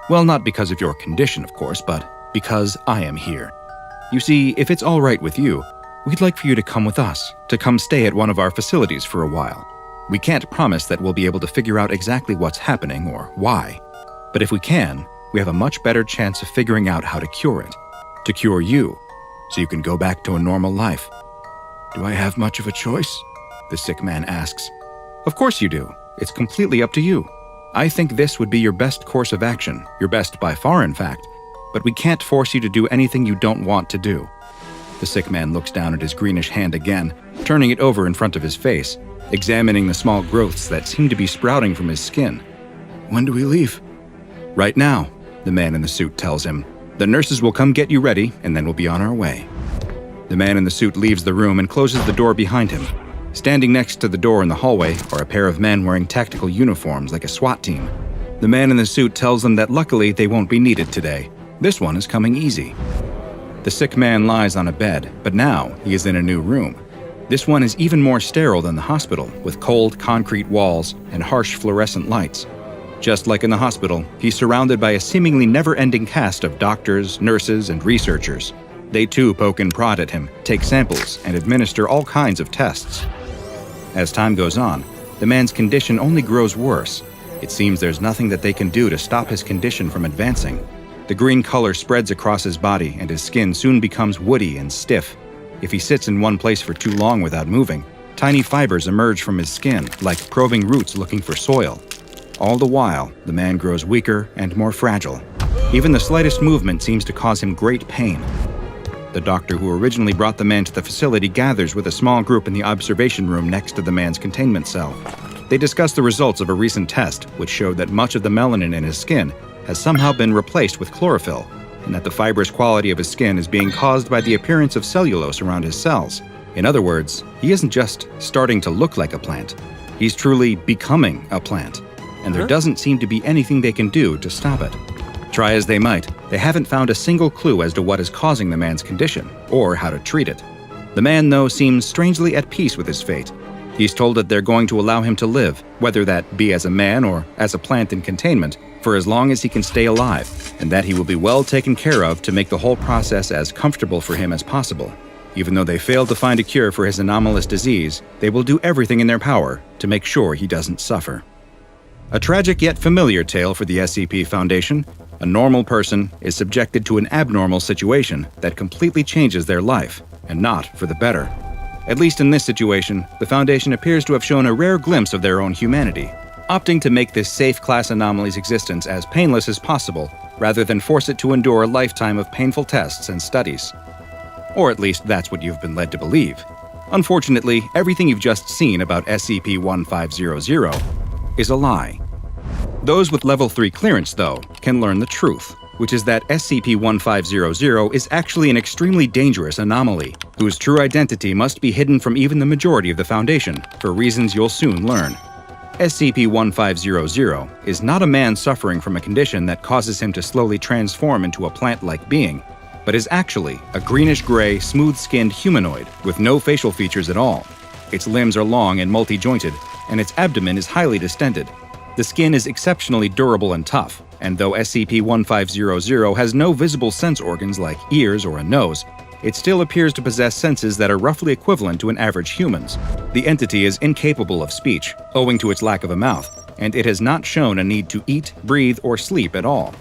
Well, not because of your condition, of course, but because I am here. You see, if it's all right with you, we'd like for you to come with us, to come stay at one of our facilities for a while. We can't promise that we'll be able to figure out exactly what's happening or why. But if we can, we have a much better chance of figuring out how to cure it. To cure you, so you can go back to a normal life. Do I have much of a choice? The sick man asks. Of course you do. It's completely up to you. I think this would be your best course of action, your best by far, in fact. But we can't force you to do anything you don't want to do. The sick man looks down at his greenish hand again, turning it over in front of his face, examining the small growths that seem to be sprouting from his skin. When do we leave? Right now, the man in the suit tells him. The nurses will come get you ready, and then we'll be on our way. The man in the suit leaves the room and closes the door behind him. Standing next to the door in the hallway are a pair of men wearing tactical uniforms like a SWAT team. The man in the suit tells them that luckily they won't be needed today. This one is coming easy. The sick man lies on a bed, but now he is in a new room. This one is even more sterile than the hospital, with cold concrete walls and harsh fluorescent lights. Just like in the hospital, he's surrounded by a seemingly never-ending cast of doctors, nurses, and researchers. They too poke and prod at him, take samples, and administer all kinds of tests. As time goes on, the man's condition only grows worse. It seems there's nothing that they can do to stop his condition from advancing. The green color spreads across his body, and his skin soon becomes woody and stiff. If he sits in one place for too long without moving, tiny fibers emerge from his skin, like probing roots looking for soil. All the while, the man grows weaker and more fragile. Even the slightest movement seems to cause him great pain. The doctor who originally brought the man to the facility gathers with a small group in the observation room next to the man's containment cell. They discuss the results of a recent test, which showed that much of the melanin in his skin has somehow been replaced with chlorophyll, and that the fibrous quality of his skin is being caused by the appearance of cellulose around his cells. In other words, he isn't just starting to look like a plant. He's truly becoming a plant, and there doesn't seem to be anything they can do to stop it. Try as they might, they haven't found a single clue as to what is causing the man's condition, or how to treat it. The man, though, seems strangely at peace with his fate. He's told that they're going to allow him to live, whether that be as a man or as a plant in containment, for as long as he can stay alive, and that he will be well taken care of to make the whole process as comfortable for him as possible. Even though they failed to find a cure for his anomalous disease, they will do everything in their power to make sure he doesn't suffer. A tragic yet familiar tale for the SCP Foundation. A normal person is subjected to an abnormal situation that completely changes their life, and not for the better. At least in this situation, the Foundation appears to have shown a rare glimpse of their own humanity, opting to make this safe class anomaly's existence as painless as possible, rather than force it to endure a lifetime of painful tests and studies. Or at least that's what you've been led to believe. Unfortunately, everything you've just seen about SCP-1500 is a lie. Those with Level 3 clearance, though, can learn the truth, which is that SCP-1500 is actually an extremely dangerous anomaly, whose true identity must be hidden from even the majority of the Foundation, for reasons you'll soon learn. SCP-1500 is not a man suffering from a condition that causes him to slowly transform into a plant-like being, but is actually a greenish-gray, smooth-skinned humanoid with no facial features at all. Its limbs are long and multi-jointed, and its abdomen is highly distended. The skin is exceptionally durable and tough, and though SCP-1500 has no visible sense organs like ears or a nose, it still appears to possess senses that are roughly equivalent to an average human's. The entity is incapable of speech, owing to its lack of a mouth, and it has not shown a need to eat, breathe, or sleep at all.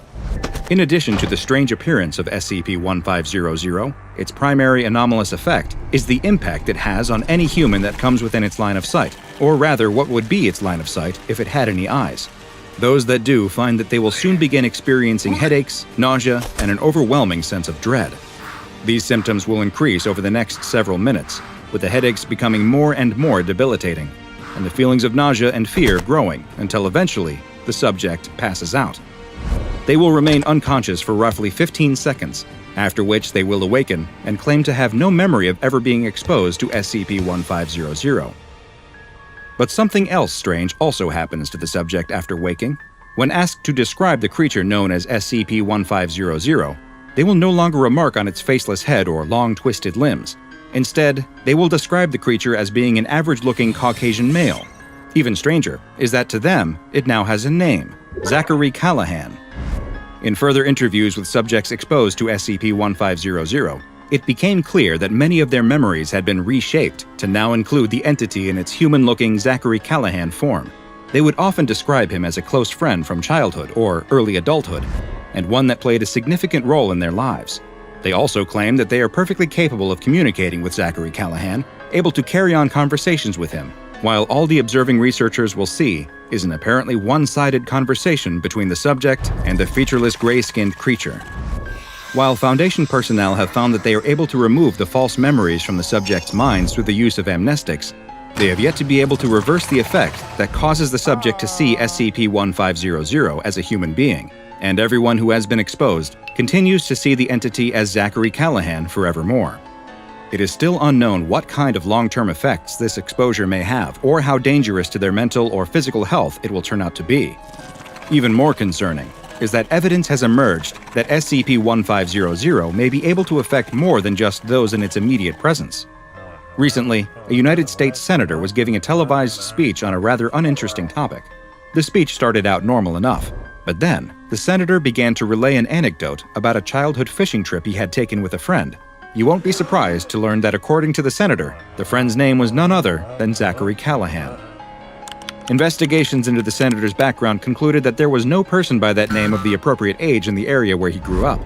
In addition to the strange appearance of SCP-1500, its primary anomalous effect is the impact it has on any human that comes within its line of sight, or rather what would be its line of sight if it had any eyes. Those that do find that they will soon begin experiencing headaches, nausea, and an overwhelming sense of dread. These symptoms will increase over the next several minutes, with the headaches becoming more and more debilitating, and the feelings of nausea and fear growing until eventually the subject passes out. They will remain unconscious for roughly 15 seconds, after which they will awaken and claim to have no memory of ever being exposed to SCP-1500. But something else strange also happens to the subject after waking. When asked to describe the creature known as SCP-1500, they will no longer remark on its faceless head or long twisted limbs. Instead, they will describe the creature as being an average-looking Caucasian male. Even stranger is that to them, it now has a name, Zachary Callahan. In further interviews with subjects exposed to SCP-1500, it became clear that many of their memories had been reshaped to now include the entity in its human-looking Zachary Callahan form. They would often describe him as a close friend from childhood or early adulthood, and one that played a significant role in their lives. They also claim that they are perfectly capable of communicating with Zachary Callahan, able to carry on conversations with him, while all the observing researchers will see is an apparently one-sided conversation between the subject and the featureless gray-skinned creature. While Foundation personnel have found that they are able to remove the false memories from the subject's minds through the use of amnestics, they have yet to be able to reverse the effect that causes the subject to see SCP-1500 as a human being, and everyone who has been exposed continues to see the entity as Zachary Callahan forevermore. It is still unknown what kind of long-term effects this exposure may have or how dangerous to their mental or physical health it will turn out to be. Even more concerning is that evidence has emerged that SCP-1500 may be able to affect more than just those in its immediate presence. Recently, a United States senator was giving a televised speech on a rather uninteresting topic. The speech started out normal enough, but then the senator began to relay an anecdote about a childhood fishing trip he had taken with a friend. You won't be surprised to learn that according to the senator, the friend's name was none other than Zachary Callahan. Investigations into the senator's background concluded that there was no person by that name of the appropriate age in the area where he grew up.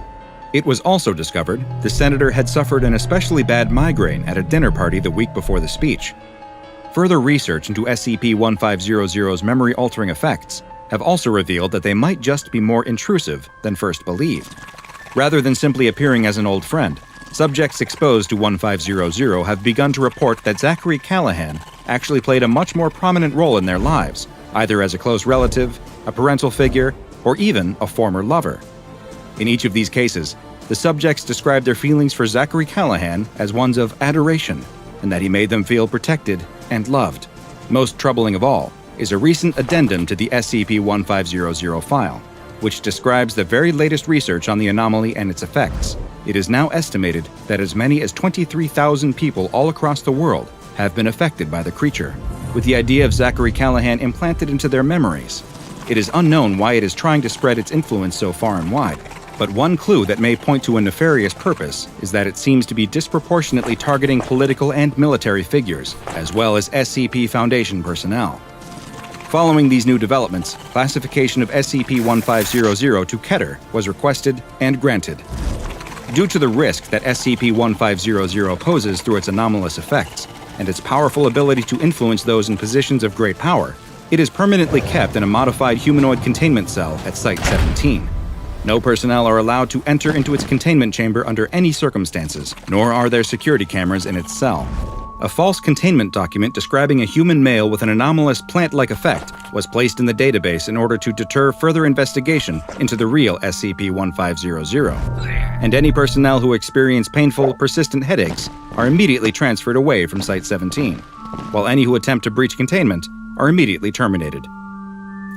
It was also discovered the senator had suffered an especially bad migraine at a dinner party the week before the speech. Further research into SCP-1500's memory-altering effects have also revealed that they might just be more intrusive than first believed. Rather than simply appearing as an old friend, subjects exposed to 1500 have begun to report that Zachary Callahan actually played a much more prominent role in their lives, either as a close relative, a parental figure, or even a former lover. In each of these cases, the subjects described their feelings for Zachary Callahan as ones of adoration, and that he made them feel protected and loved. Most troubling of all is a recent addendum to the SCP-1500 file, which describes the very latest research on the anomaly and its effects. It is now estimated that as many as 23,000 people all across the world have been affected by the creature, with the idea of Zachary Callahan implanted into their memories. It is unknown why it is trying to spread its influence so far and wide, but one clue that may point to a nefarious purpose is that it seems to be disproportionately targeting political and military figures, as well as SCP Foundation personnel. Following these new developments, classification of SCP-1500 to Keter was requested and granted. Due to the risk that SCP-1500 poses through its anomalous effects, and its powerful ability to influence those in positions of great power, it is permanently kept in a modified humanoid containment cell at Site-17. No personnel are allowed to enter into its containment chamber under any circumstances, nor are there security cameras in its cell. A false containment document describing a human male with an anomalous plant-like effect was placed in the database in order to deter further investigation into the real SCP-1500. And any personnel who experience painful, persistent headaches are immediately transferred away from Site-17, while any who attempt to breach containment are immediately terminated.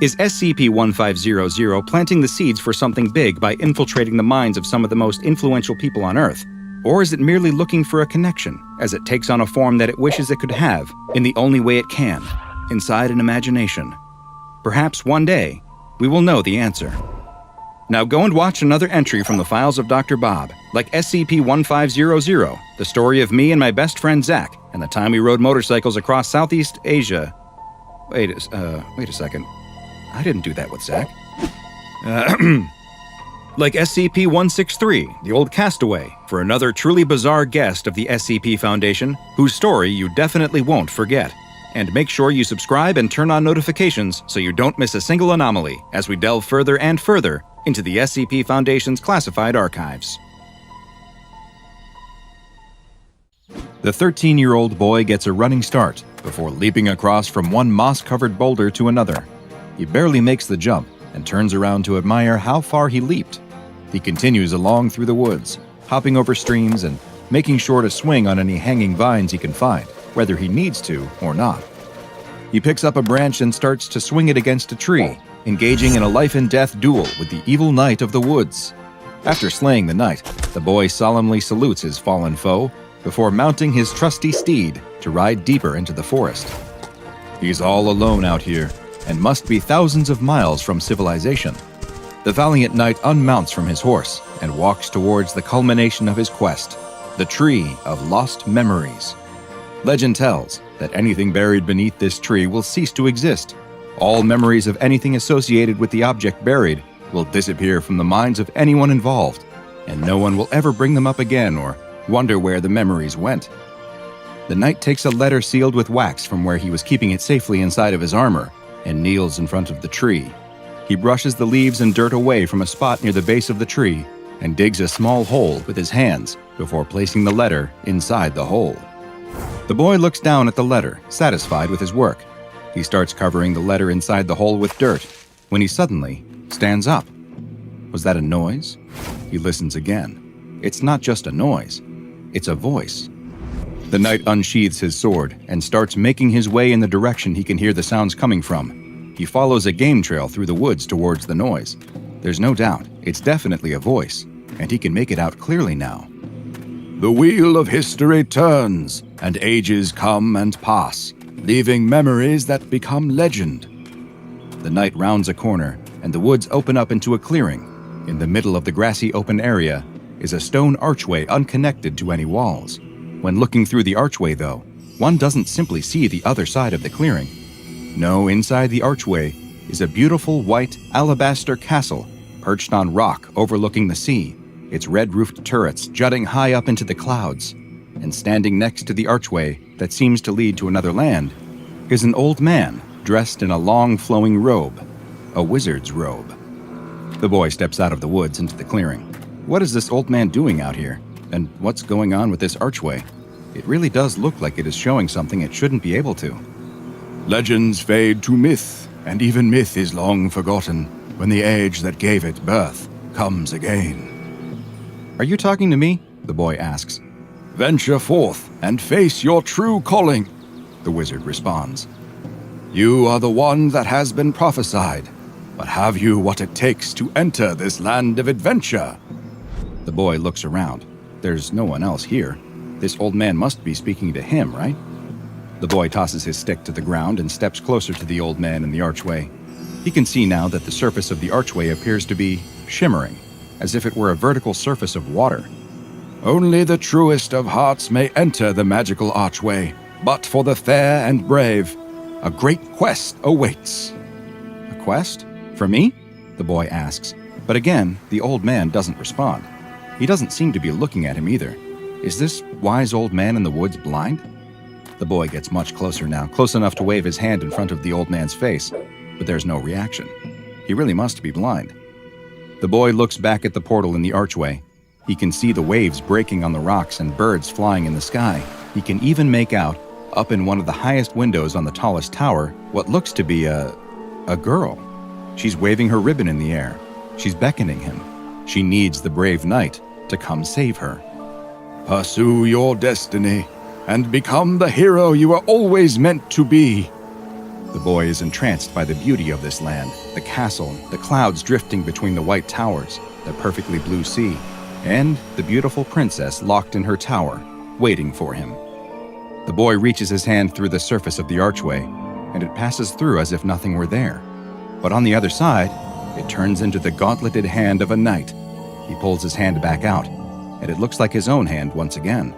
Is SCP-1500 planting the seeds for something big by infiltrating the minds of some of the most influential people on Earth? Or is it merely looking for a connection, as it takes on a form that it wishes it could have, in the only way it can, inside an imagination? Perhaps one day, we will know the answer. Now go and watch another entry from the files of Dr. Bob, like SCP-1500, the story of me and my best friend Zach, and the time we rode motorcycles across Southeast Asia. Wait a second. I didn't do that with Zach. Like SCP-163, the old castaway, for another truly bizarre guest of the SCP Foundation, whose story you definitely won't forget. And make sure you subscribe and turn on notifications so you don't miss a single anomaly as we delve further and further into the SCP Foundation's classified archives. The 13-year-old boy gets a running start before leaping across from one moss-covered boulder to another. He barely makes the jump and turns around to admire how far he leaped. He continues along through the woods, hopping over streams and making sure to swing on any hanging vines he can find, whether he needs to or not. He picks up a branch and starts to swing it against a tree, engaging in a life-and-death duel with the evil knight of the woods. After slaying the knight, the boy solemnly salutes his fallen foe before mounting his trusty steed to ride deeper into the forest. He's all alone out here and must be thousands of miles from civilization. The valiant knight unmounts from his horse and walks towards the culmination of his quest, the Tree of Lost Memories. Legend tells that anything buried beneath this tree will cease to exist. All memories of anything associated with the object buried will disappear from the minds of anyone involved, and no one will ever bring them up again or wonder where the memories went. The knight takes a letter sealed with wax from where he was keeping it safely inside of his armor and kneels in front of the tree. He brushes the leaves and dirt away from a spot near the base of the tree and digs a small hole with his hands before placing the letter inside the hole. The boy looks down at the letter, satisfied with his work. He starts covering the letter inside the hole with dirt when he suddenly stands up. Was that a noise? He listens again. It's not just a noise, it's a voice. The knight unsheathes his sword and starts making his way in the direction he can hear the sounds coming from. He follows a game trail through the woods towards the noise. There's no doubt, it's definitely a voice, and he can make it out clearly now. The wheel of history turns, and ages come and pass, leaving memories that become legend. The knight rounds a corner, and the woods open up into a clearing. In the middle of the grassy open area is a stone archway unconnected to any walls. When looking through the archway, though, one doesn't simply see the other side of the clearing. No, inside the archway is a beautiful white alabaster castle perched on rock overlooking the sea, its red-roofed turrets jutting high up into the clouds. And standing next to the archway that seems to lead to another land is an old man dressed in a long flowing robe, a wizard's robe. The boy steps out of the woods into the clearing. What is this old man doing out here? And what's going on with this archway? It really does look like it is showing something it shouldn't be able to. Legends fade to myth, and even myth is long forgotten when the age that gave it birth comes again. Are you talking to me? The boy asks. Venture forth and face your true calling, the wizard responds. You are the one that has been prophesied, but have you what it takes to enter this land of adventure? The boy looks around. There's no one else here. This old man must be speaking to him, right? The boy tosses his stick to the ground and steps closer to the old man in the archway. He can see now that the surface of the archway appears to be shimmering, as if it were a vertical surface of water. Only the truest of hearts may enter the magical archway, but for the fair and brave, a great quest awaits. A quest? For me? The boy asks, but again, the old man doesn't respond. He doesn't seem to be looking at him either. Is this wise old man in the woods blind? The boy gets much closer now, close enough to wave his hand in front of the old man's face, but there's no reaction. He really must be blind. The boy looks back at the portal in the archway. He can see the waves breaking on the rocks and birds flying in the sky. He can even make out, up in one of the highest windows on the tallest tower, what looks to be a girl. She's waving her ribbon in the air. She's beckoning him. She needs the brave knight to come save her. Pursue your destiny and become the hero you were always meant to be. The boy is entranced by the beauty of this land, the castle, the clouds drifting between the white towers, the perfectly blue sea, and the beautiful princess locked in her tower, waiting for him. The boy reaches his hand through the surface of the archway, and it passes through as if nothing were there. But on the other side, it turns into the gauntleted hand of a knight. He pulls his hand back out, and it looks like his own hand once again.